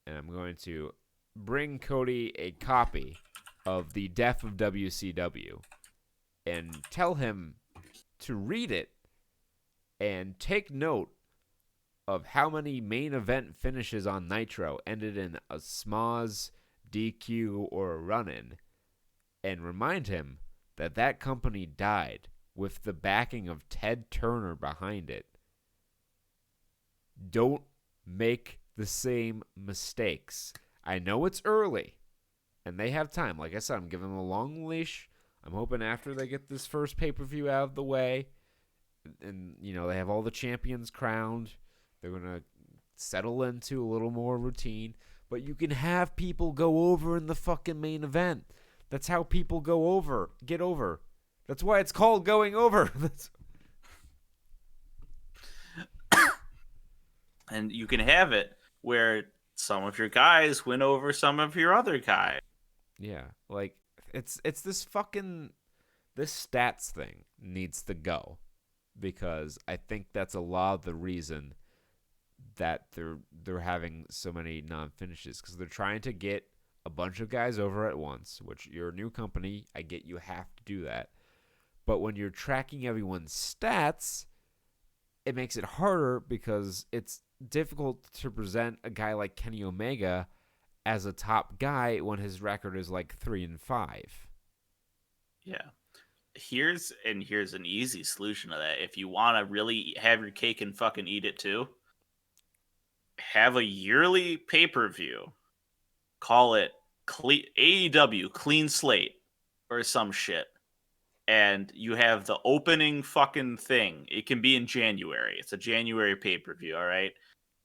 and I'm going to bring Cody a copy of The Death of WCW and tell him to read it and take note of how many main event finishes on Nitro ended in a smaz, DQ, or a run-in, and remind him that that company died with the backing of Ted Turner behind it. Don't make the same mistakes. I know it's early, and they have time. Like I said, I'm giving them a long leash. I'm hoping after they get this first pay-per-view out of the way, and, you know, they have all the champions crowned, they're going to settle into a little more routine. But you can have people go over in the fucking main event. That's how people go over. Get over. That's why it's called going over. And you can have it where some of your guys win over some of your other guys. Yeah, like it's this fucking this stats thing needs to go, because I think that's a lot of the reason that they're having so many non-finishes, because they're trying to get a bunch of guys over at once, which you're a new company, I get you have to do that. But when you're tracking everyone's stats, it makes it harder because it's difficult to present a guy like Kenny Omega as a top guy when his record is like 3-5. Yeah. Here's an easy solution to that. If you want to really have your cake and fucking eat it too, have a yearly pay-per-view. Call it AEW Clean Slate or some shit. And you have the opening fucking thing. It can be in January. It's a January pay-per-view, all right?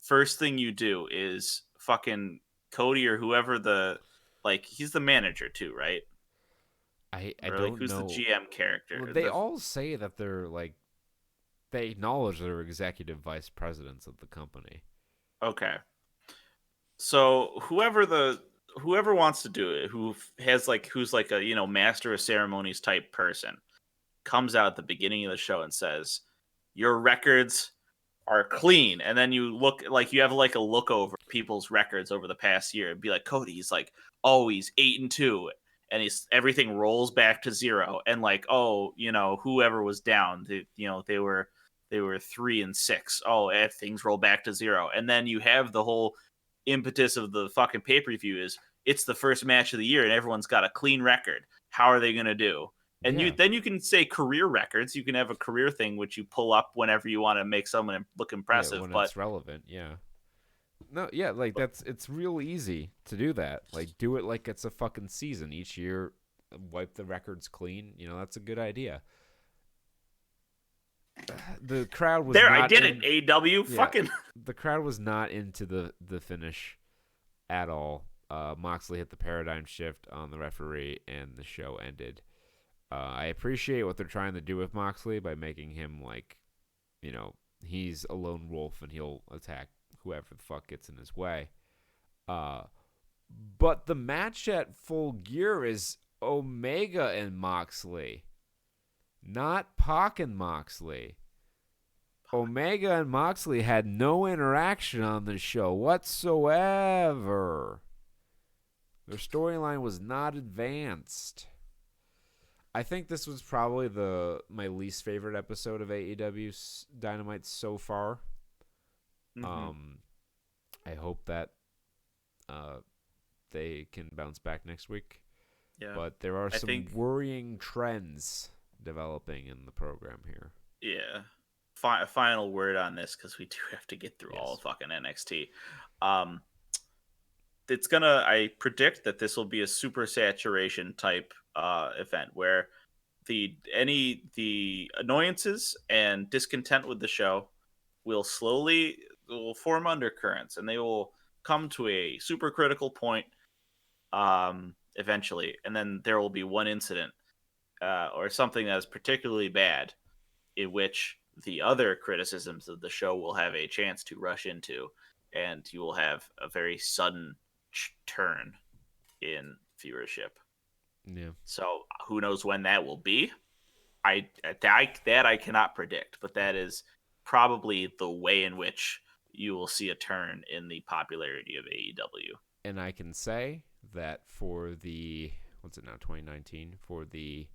First thing you do is fucking Cody or whoever he's the manager too, right? I Or don't who's know. the GM character? Well, they all say that they're like, they acknowledge they're executive vice presidents of the company. Okay. So whoever wants to do it, who's like a master of ceremonies type person, comes out at the beginning of the show and says, "Your records are clean," and then you look like you have like a look over people's records over the past year and be like, Cody, he's like always 8-2, and everything rolls back to 0, and like, oh, whoever was down, they were 3-6. Oh, things roll back to 0, and then you have the whole impetus of the fucking pay-per-view is it's the first match of the year and everyone's got a clean record. How are they going to do? And then you can say career records. You can have a career thing which you pull up whenever you want to make someone look impressive. Yeah, when it's relevant, yeah. No, yeah, like it's real easy to do that. Like, do it like it's a fucking season each year. Wipe the records clean. That's a good idea. The crowd was there. Not I did it. AW, fucking. The crowd was not into the finish at all. Moxley hit the paradigm shift on the referee, and the show ended. I appreciate what they're trying to do with Moxley by making him like, he's a lone wolf and he'll attack whoever the fuck gets in his way. But the match at Full Gear is Omega and Moxley, not Pac and Moxley. Omega and Moxley had no interaction on the show whatsoever. Their storyline was not advanced. I think this was probably my least favorite episode of AEW Dynamite so far. Mm-hmm. Um, I hope that uh, they can bounce back next week. Yeah. But there are I some think, worrying trends developing in the program here. yeah. Final word on this because we do have to get through all of Yes. fucking NXT. Um, it's gonna. I predict that this will be a super saturation type event where the annoyances and discontent with the show will form undercurrents, and they will come to a super critical point eventually, and then there will be one incident or something that is particularly bad in which the other criticisms of the show will have a chance to rush into, and you will have a very sudden turn in viewership. Yeah. So who knows when that will be? I cannot predict, but that is probably the way in which you will see a turn in the popularity of AEW. And I can say that for the what's it now, 2019, for the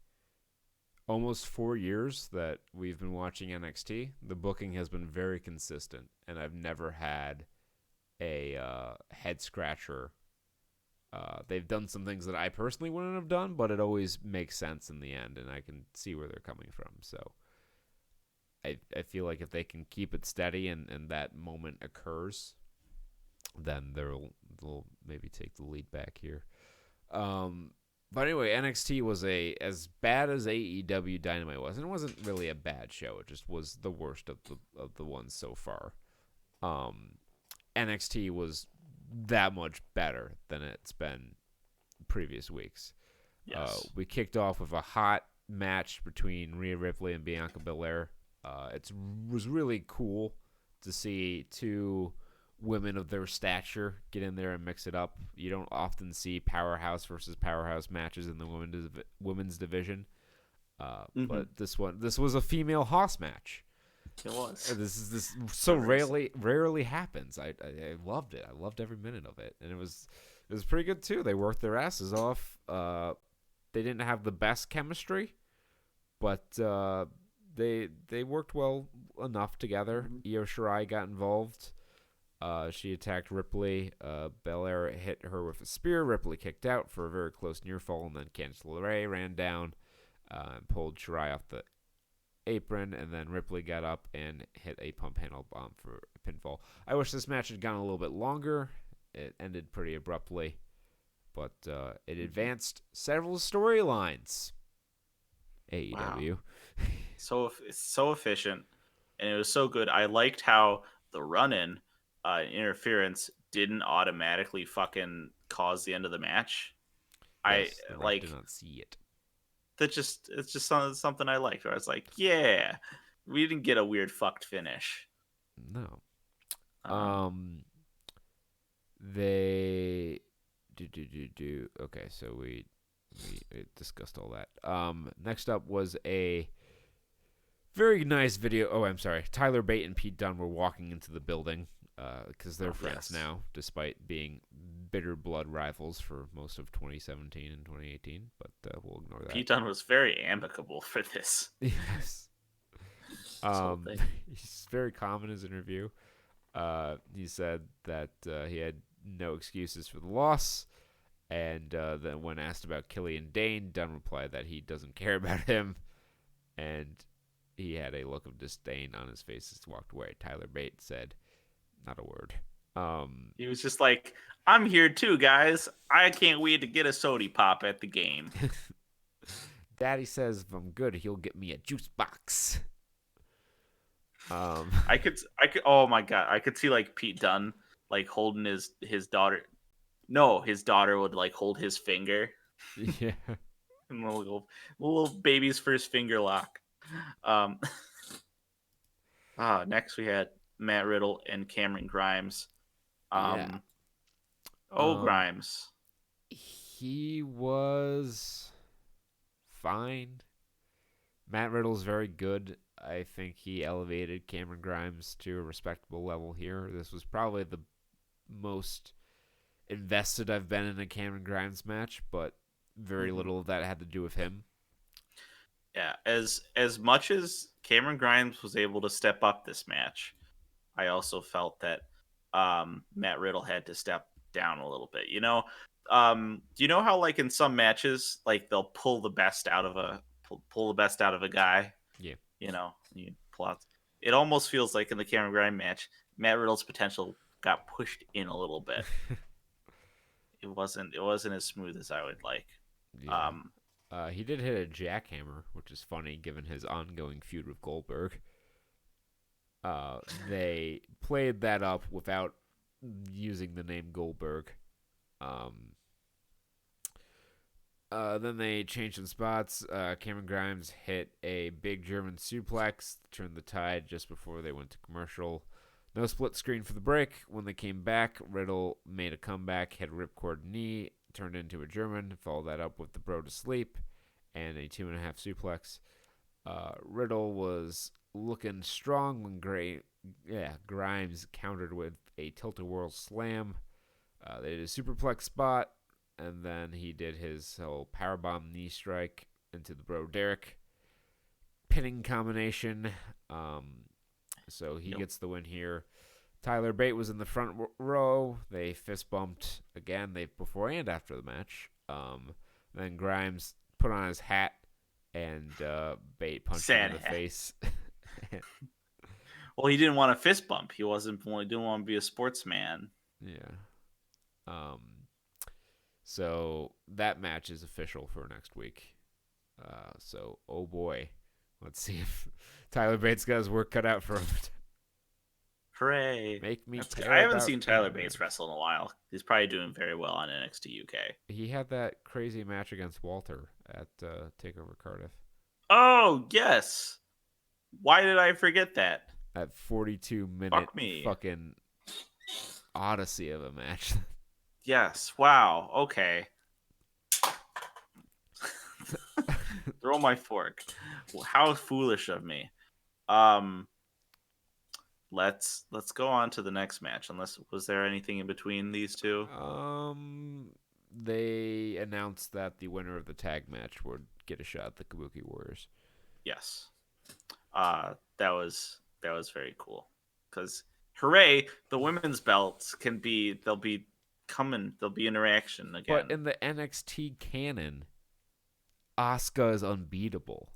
almost 4 years that we've been watching NXT, the booking has been very consistent, and I've never had a head scratcher. They've done some things that I personally wouldn't have done, but it always makes sense in the end, and I can see where they're coming from. So I feel like if they can keep it steady and that moment occurs, then they'll maybe take the lead back here. But anyway, NXT was as bad as AEW Dynamite was, and it wasn't really a bad show. It just was the worst of the ones so far. NXT was that much better than it's been previous weeks. Yes. We kicked off with a hot match between Rhea Ripley and Bianca Belair. It was really cool to see two women of their stature get in there and mix it up. You don't often see powerhouse versus powerhouse matches in the women's division. Mm-hmm. But this was a female Hoss match. It was. This so rarely happens. I loved it. I loved every minute of it, and it was pretty good too. They worked their asses off. They didn't have the best chemistry, but they worked well enough together. Mm-hmm. Io Shirai got involved. She attacked Ripley. Belair hit her with a spear. Ripley kicked out for a very close near fall, and then Candice LeRae ran down and pulled Shirai off the apron, and then Ripley got up and hit a pump handle bomb for a pinfall. I wish this match had gone a little bit longer. It ended pretty abruptly, but it advanced several storylines. Wow. AEW. It's so efficient, and it was so good. I liked how the run-in interference didn't automatically fucking cause the end of the match. I Yes, the ref did like not see it. that. Just it's just something I liked. Where I was like, yeah, we didn't get a weird fucked finish. No. Um, Um, they do. Okay, so we discussed all that. Next up was a very nice video. Oh, I'm sorry. Tyler Bate and Pete Dunne were walking into the building because they're friends yes. now, despite being bitter blood rivals for most of 2017 and 2018. But we'll ignore that. Pete Dunne was very amicable for this. Yes. This whole thing. He's very calm in his interview. He said that he had no excuses for the loss. And then when asked about Killian Dane, Dunn replied that he doesn't care about him. And he had a look of disdain on his face as he walked away. Tyler Bate said, not a word. He was just like, I'm here too, guys. I can't wait to get a sody pop at the game. Daddy says if I'm good, he'll get me a juice box. I could, oh my god, I could see like Pete Dunne like holding his daughter. No, his daughter would like hold his finger. Yeah. And the little baby's first finger lock. Um, next we had Matt Riddle and Cameron Grimes. Yeah. Um, Um, Grimes. he was fine. Matt Riddle's very good. I think he elevated Cameron Grimes to a respectable level here. This was probably the most invested I've been in a Cameron Grimes match, but very little of that had to do with him. Yeah, as much as Cameron Grimes was able to step up this match, I also felt that Matt Riddle had to step down a little bit. Do you know how like in some matches, like they'll pull the best out of a guy? Yeah. You pull out. It almost feels like in the Cameron Grimes match, Matt Riddle's potential got pushed in a little bit. It wasn't as smooth as I would like. Yeah. Um, He did hit a jackhammer, which is funny given his ongoing feud with Goldberg. They played that up without using the name Goldberg. Um, then they changed some spots. Cameron Grimes hit a big German suplex, turned the tide just before they went to commercial. No split screen for the break. When they came back, Riddle made a comeback, hit a ripcord knee, turned into a German, followed that up with the bro to sleep, and a 2.5 suplex. Riddle was looking strong when Grimes countered with a tilt-a-whirl slam. They did a superplex spot, and then he did his whole powerbomb knee strike into the bro Derek pinning combination. So he yep. gets the win here. Tyler Bate was in the front row. They fist bumped again. They before and after the match. Then Grimes put on his hat, and Bate punched him in Sad the hat. face. Well, he didn't want a fist bump. He didn't want to be a sportsman. Yeah. Um. So that match is official for next week. So oh boy, let's see if Tyler Bates got his work cut out for him. Hooray! Make me I care haven't about seen Tyler Cameron Bates Grimes. wrestle in a while. He's probably doing very well on NXT UK. He had that crazy match against Walter at Takeover Cardiff. Oh yes. Why did I forget that? That 42-minute Fuck me. fucking odyssey of a match. Yes. Wow. Okay. Throw my fork. How foolish of me. Um. Let's go on to the next match. Unless was there anything in between these two? um, they announced that the winner of the tag match would get a shot at the Kabuki Warriors. Yes. That was very cool. Because hooray, the women's belts they'll be coming. There'll be interaction But again. in the NXT canon, Asuka is unbeatable.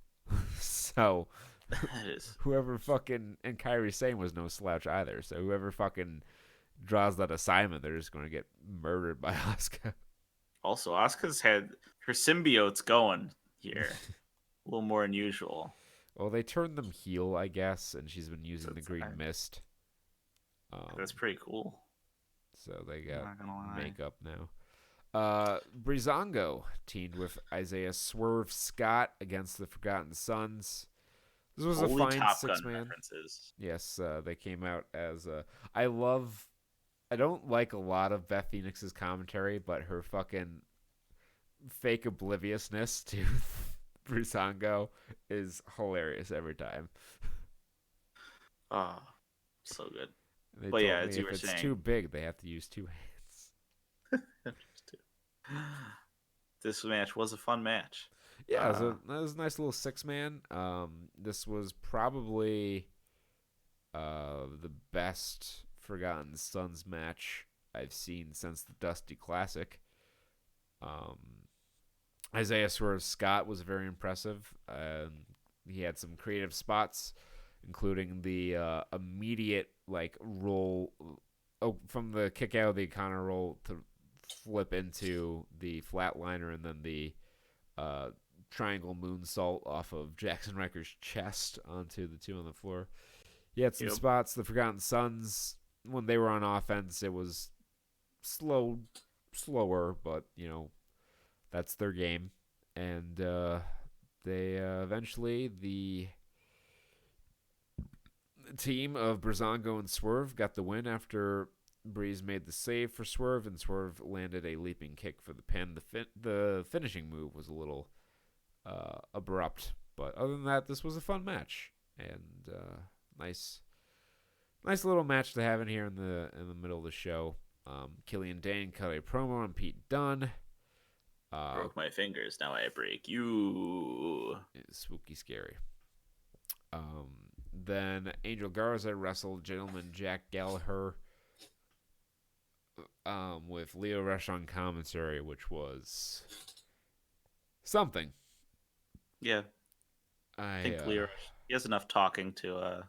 So It is. whoever fucking and Kyrie Sane was no slouch either. So whoever fucking draws that assignment, they're just going to get murdered by Asuka. Also, Asuka's had her symbiotes going here. A little more unusual. Well, they turned them heel, I guess, and she's been using the That's, green mist. that's Um, pretty cool. so they I'm got not gonna lie. makeup now. Breezango teamed with Isaiah Swerve Scott against the Forgotten Sons. This was a Holy fine Top Gun 6-man. references. Yes, they came out as. I love. I don't like a lot of Beth Phoenix's commentary, but her fucking fake obliviousness to Breezango is hilarious every time. Oh, so good. They But yeah, told as me you if were it's too saying, big, they have to use two hands. this match was a fun match. Yeah, Uh, that was a nice little 6-man. This was probably the best Forgotten Sons match I've seen since the Dusty Classic. Um, Isaiah Swerve Scott was very impressive. He had some creative spots, including the immediate like roll from the kick out of the Connor roll to flip into the flatliner and then the uh, triangle moonsault off of Jackson Riker's chest onto the two on the floor. He had some yep. spots. The Forgotten Sons, when they were on offense, it was slower, but that's their game. And they eventually the team of Brazongo and Swerve got the win after Breeze made the save for Swerve, and Swerve landed a leaping kick for the pin. The finishing move was a little abrupt, but other than that, this was a fun match and nice little match to have in here in the middle of the show. Killian Dane cut a promo on Pete Dunne. Broke my fingers, now I break you. Spooky, scary. Um, then Angel Garza wrestled Gentleman Jack Gallagher with Leo Rush on commentary, which was something. Yeah, I I think Leo, he has enough talking to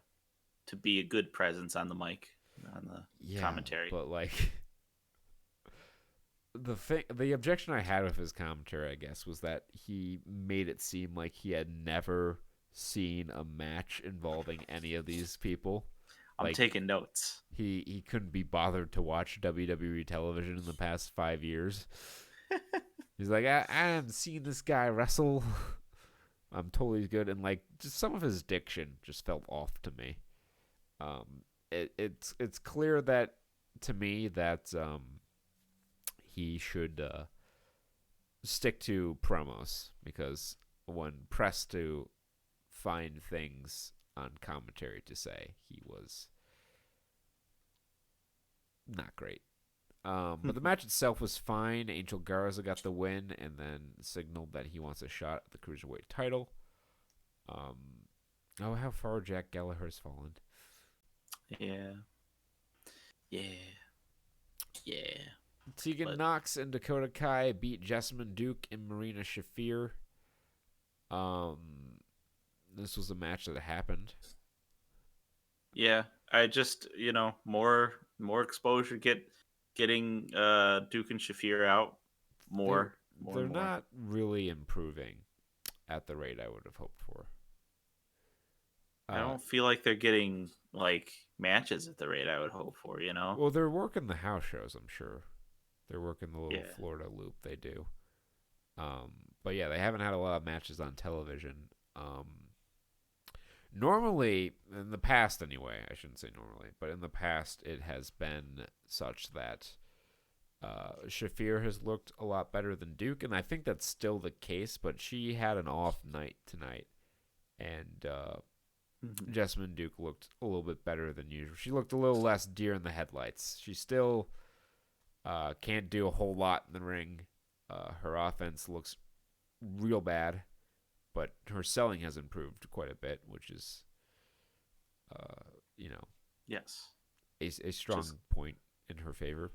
be a good presence on the mic, on the yeah, commentary. but like the objection I had with his commentary, I guess, was that he made it seem like he had never seen a match involving any of these people. I'm Like taking notes. he couldn't be bothered to watch WWE television in the past 5 years. He's like, I haven't seen this guy wrestle. I'm totally good, and like just some of his diction just felt off to me. It's clear that to me that he should stick to promos because when pressed to find things on commentary to say, he was not great. But the match itself was fine. Angel Garza got the win and then signaled that he wants a shot at the Cruiserweight title. How far Jack Gallagher's fallen. Yeah. Yeah. Yeah. Tegan Knox and Dakota Kai beat Jessamine Duke and Marina Shafir. This was a match that happened. Yeah. I just, more exposure, getting Duke and Shafir out more. They're not really improving at the rate I would have hoped for. I don't feel like they're getting like matches at the rate I would hope for, Well, they're working the house shows, I'm sure. They're working the little Yeah. Florida loop they do. But yeah, they haven't had a lot of matches on television. Normally, in the past anyway, I shouldn't say normally, but in the past it has been such that Shafir has looked a lot better than Duke, and I think that's still the case, but she had an off night tonight, and Jessamine Duke looked a little bit better than usual. She looked a little less deer in the headlights. She still can't do a whole lot in the ring. Her offense looks real bad, but her selling has improved quite a bit, which is, Yes. a strong point in her favor.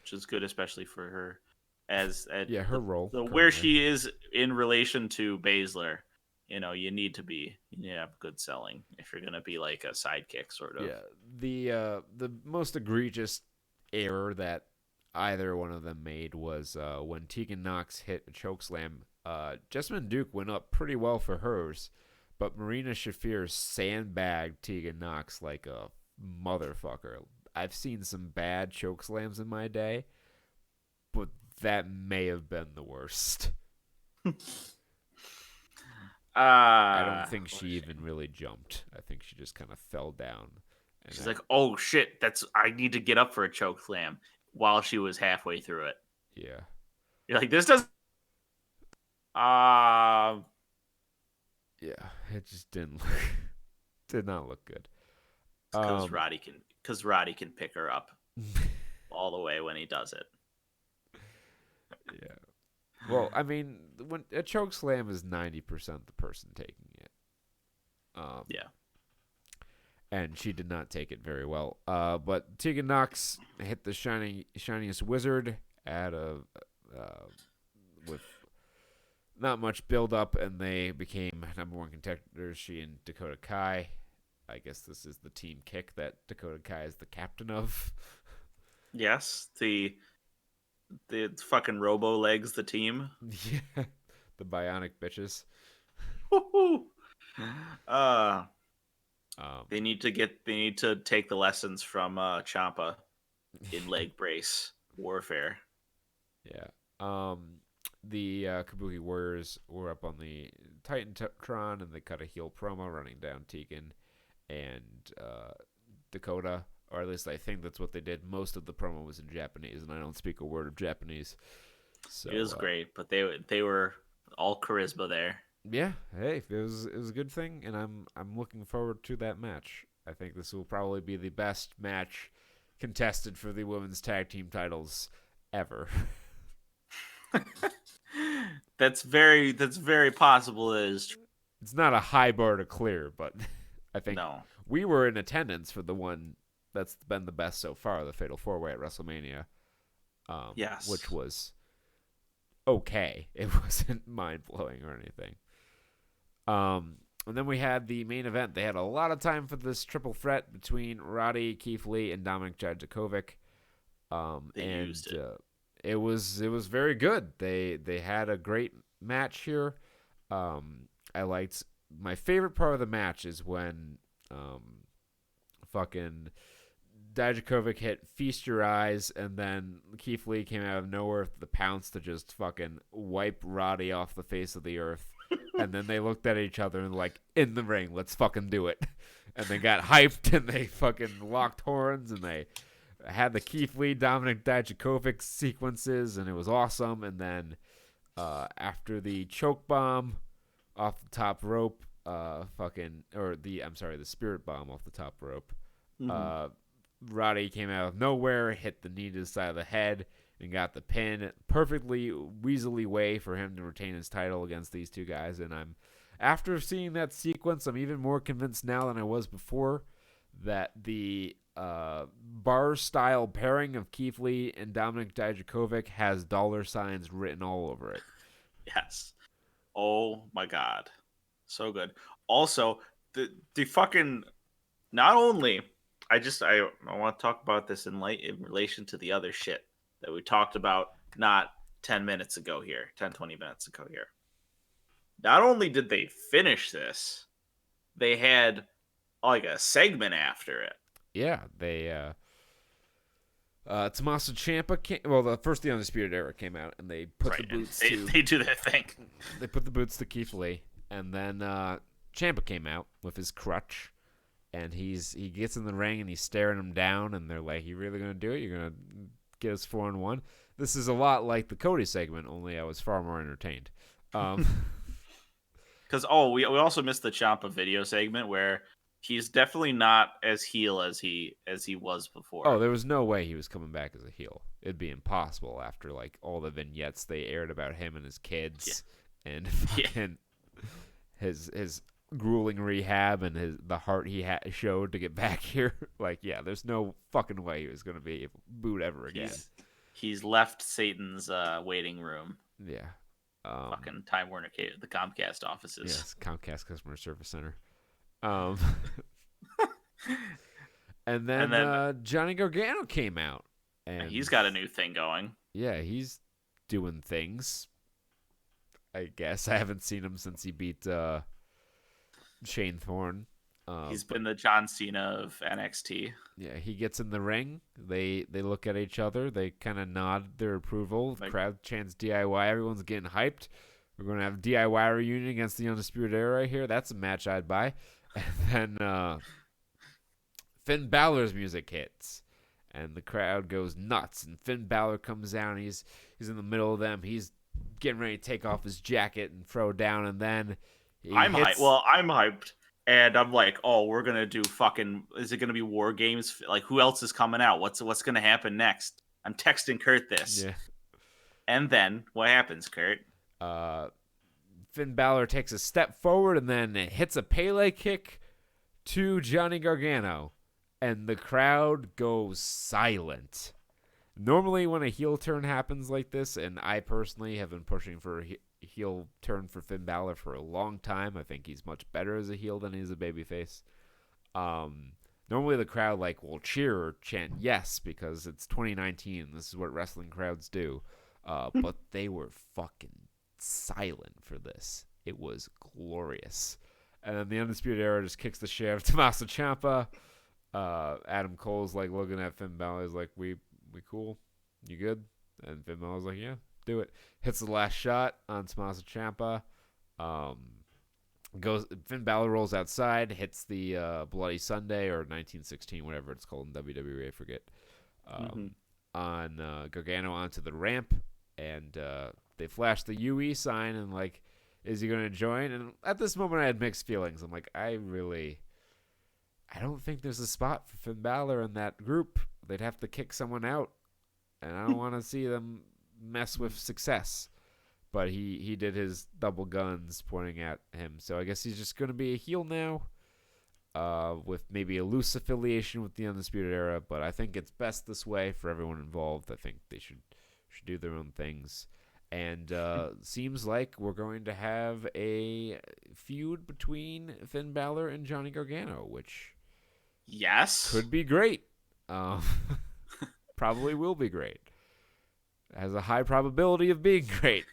Which is good, especially for her as her role where she is in relation to Baszler. You need to have good selling if you're gonna be like a sidekick sort of. Yeah, the most egregious error that either one of them made was when Tegan Knox hit a chokeslam. Jessamine Duke went up pretty well for hers, but Marina Shafir sandbagged Tegan Knox like a motherfucker. I've seen some bad chokeslams in my day, but that may have been the worst. I don't think she even really jumped. I think she just kind of fell down. She's like, "Oh shit, I need to get up for a choke slam," while she was halfway through it. Yeah. You're like, "This doesn't." Yeah, it just did not look good. Because Roddy can pick her up all the way when he does it. Yeah. Well, I mean, when a choke slam is 90% the person taking it. Yeah. And she did not take it very well. But Tegan Knox hit the shiniest wizard with not much build up, and they became number one contenders. She and Dakota Kai. I guess this is the team kick that Dakota Kai is the captain of. Yes, the fucking Robo Legs, the team. Yeah, the bionic bitches. They need to take the lessons from Ciampa in leg brace warfare. Yeah. The Kabuki Warriors were up on the Titantron, and they cut a heel promo running down Tegan and Dakota, or at least I think that's what they did. Most of the promo was in Japanese, and I don't speak a word of Japanese. So it was great, but they were all charisma there. Yeah, hey, it was a good thing, and I'm looking forward to that match. I think this will probably be the best match contested for the women's tag team titles ever. That's very possible. That is true. It's not a high bar to clear, but I think No. we were in attendance for the one that's been the best so far, the Fatal 4-Way at WrestleMania, which Yes. was okay. It wasn't mind blowing or anything. And then we had the main event. They had a lot of time for this triple threat between Roddy, Keith Lee, and Dominik Dijakovic. They And used it. it was very good. They had a great match here. I liked my favorite part of the match is when fucking Dijakovic hit Feast Your Eyes, and then Keith Lee came out of nowhere with the pounce to just fucking wipe Roddy off the face of the earth. And then they looked at each other and like, in the ring, let's fucking do it. And they got hyped and they fucking locked horns and they had the Keith Lee Dominik Dijakovic sequences and it was awesome. And then after the choke bomb off the top rope, the spirit bomb off the top rope, Mm-hmm. Roddy came out of nowhere, hit the knee to the side of the head, and got the pin. Perfectly weaselly way for him to retain his title against these two guys. And after seeing that sequence, I'm even more convinced now than I was before that the bar style pairing of Keith Lee and Dominik Dijakovic has dollar signs written all over it. Yes. Oh my god, so good. Also, the fucking not only I want to talk about this in relation to the other shit that we talked about not 10 minutes ago here, 10-20 minutes ago here. Not only did they finish this, they had like a segment after it. Yeah, they Tommaso Ciampa the Undisputed Era came out and they put the Right, and boots they, to they do their thing. they put the boots to Keith Lee, and then Ciampa came out with his crutch, and he gets in the ring and he's staring him down, and they're like, "You really gonna do it? You're gonna get us 4-1?" This is a lot like the Cody segment, only I was far more entertained. Um, Because we also missed the Ciampa video segment where he's definitely not as heel as he was oh, before. there was no way he was coming back as a heel. It'd be impossible after like all the vignettes they aired about him and his Yeah, kids, and yeah. fucking his grueling rehab and the heart he showed to get back here. Like, yeah, there's no fucking way he was gonna be booed ever again. He's left Satan's waiting room. Yeah. Fucking Time Warner, the Comcast offices. Yes, Comcast Customer Service Center. Um, and And then then Johnny Gargano came out, and he's got a new thing going. yeah, he's doing things. I guess I haven't seen him since he beat Shane Thorne. He's been the John Cena of NXT. Yeah, he gets in the ring. They look at each other. They kind of nod their approval. The Like, crowd chants DIY. Everyone's getting hyped. We're going to have DIY reunion against the Undisputed Era right here. That's a match I'd buy. And then Finn Balor's music hits, and the crowd goes nuts. And Finn Balor comes out. And he's in the middle of them. He's getting ready to take off his jacket and throw down. And then I'm hyped. Well, I'm hyped. And I'm like, oh, we're gonna do fucking. Is it gonna be War Games? Like, who else is coming out? What's gonna happen next? I'm texting Kurt this, Yeah. and then what happens, Kurt? Finn Balor takes a step forward and then hits a Pele kick to Johnny Gargano, and the crowd goes silent. Normally, when a heel turn happens like this, and I personally have been pushing for a heel turn for Finn Balor for a long time. I think he's much better as a heel than he is a babyface. Normally, the crowd will cheer or chant yes because it's 2019 and this is what wrestling crowds do. But they were fucking silent for this. It was glorious. And then the Undisputed Era just kicks the shit out of Tommaso Ciampa. Adam Cole's looking at Finn Balor. He's like, we cool? You good? And Finn Balor's like, yeah, do it. Hits the last shot on Tommaso Ciampa. Finn Balor rolls outside, hits the Bloody Sunday or 1916, whatever it's called in WWE, I forget. On Gargano onto the ramp, and they flash the UE sign, and is he going to join? And at this moment, I had mixed feelings. I'm like, I don't think there's a spot for Finn Balor in that group. They'd have to kick someone out, and I don't want to see them mess with success. but he did his double guns pointing at him. So I guess he's just going to be a heel now, with maybe a loose affiliation with the Undisputed Era. But I think it's best this way for everyone involved. I think they should do their own things. And seems like we're going to have a feud between Finn Balor and Johnny Gargano, which yes, could be great. Probably will be great. Has a high probability of being great.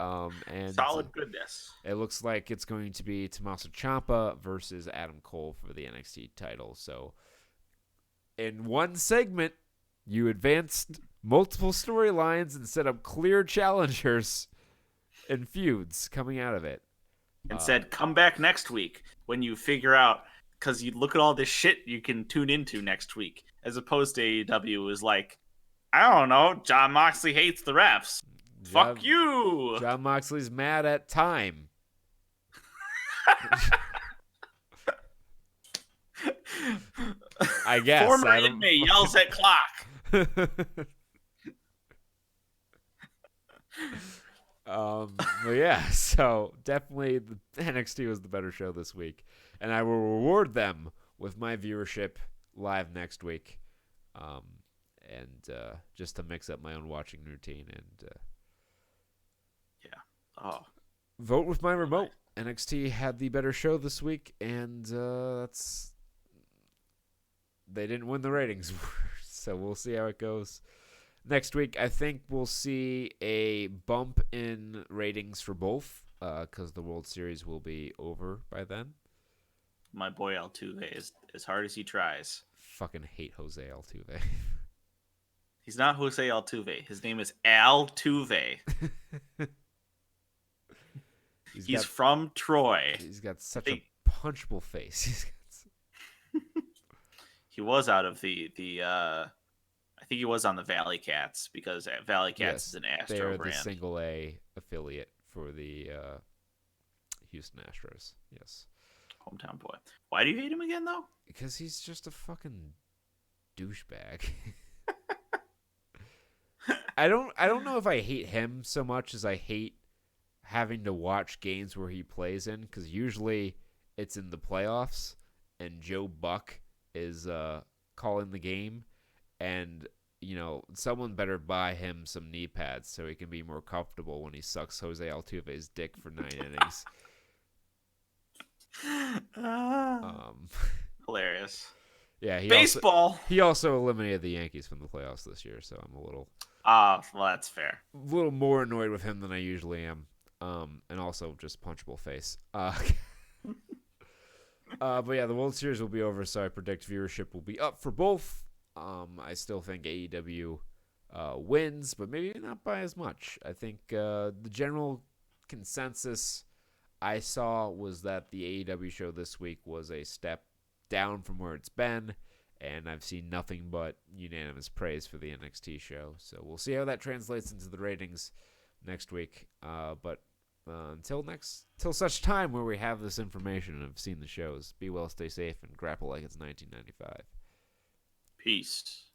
And solid goodness. It looks like it's going to be Tommaso Ciampa versus Adam Cole for the NXT title. So, in one segment, you advanced multiple storylines and set up clear challengers and feuds coming out of it. And said, come back next week when you figure out, because you look at all this shit you can tune into next week, as opposed to AEW is like, I don't know, Jon Moxley hates the refs. Fuck you. Jon Moxley's mad at time. I guess. Former inmate yells at clock. But yeah, so definitely the NXT was the better show this week, and I will reward them with my viewership live next week, and just to mix up my own watching routine and vote with my remote. NXT had the better show this week, and they didn't win the ratings, so we'll see how it goes. Next week, I think we'll see a bump in ratings for both, because the World Series will be over by then. My boy Altuve is as hard as he tries. Fucking hate Jose Altuve. He's not Jose Altuve. His name is Altuve. He's from Troy. He's got such a punchable face. He was out of the I think he was on the Valley Cats, because Valley Cats is an Astro they're brand. The single A affiliate for the Houston Astros. Yes. Hometown boy. Why do you hate him again, though? Because he's just a fucking douchebag. I don't know if I hate him so much as I hate having to watch games where he plays in, because usually it's in the playoffs and Joe Buck is calling the game, and someone better buy him some knee pads so he can be more comfortable when he sucks Jose Altuve's dick for 9 innings. Hilarious. Yeah, baseball. He also eliminated the Yankees from the playoffs this year, so I'm a little. Well, that's fair. A little more annoyed with him than I usually am, and also just punchable face. But yeah, the World Series will be over, so I predict viewership will be up for both. I still think AEW wins, but maybe not by as much. I think the general consensus I saw was that the AEW show this week was a step down from where it's been, and I've seen nothing but unanimous praise for the NXT show. So we'll see how that translates into the ratings next week. But until such time where we have this information and have seen the shows, be well, stay safe, and grapple like it's 1995. Peace.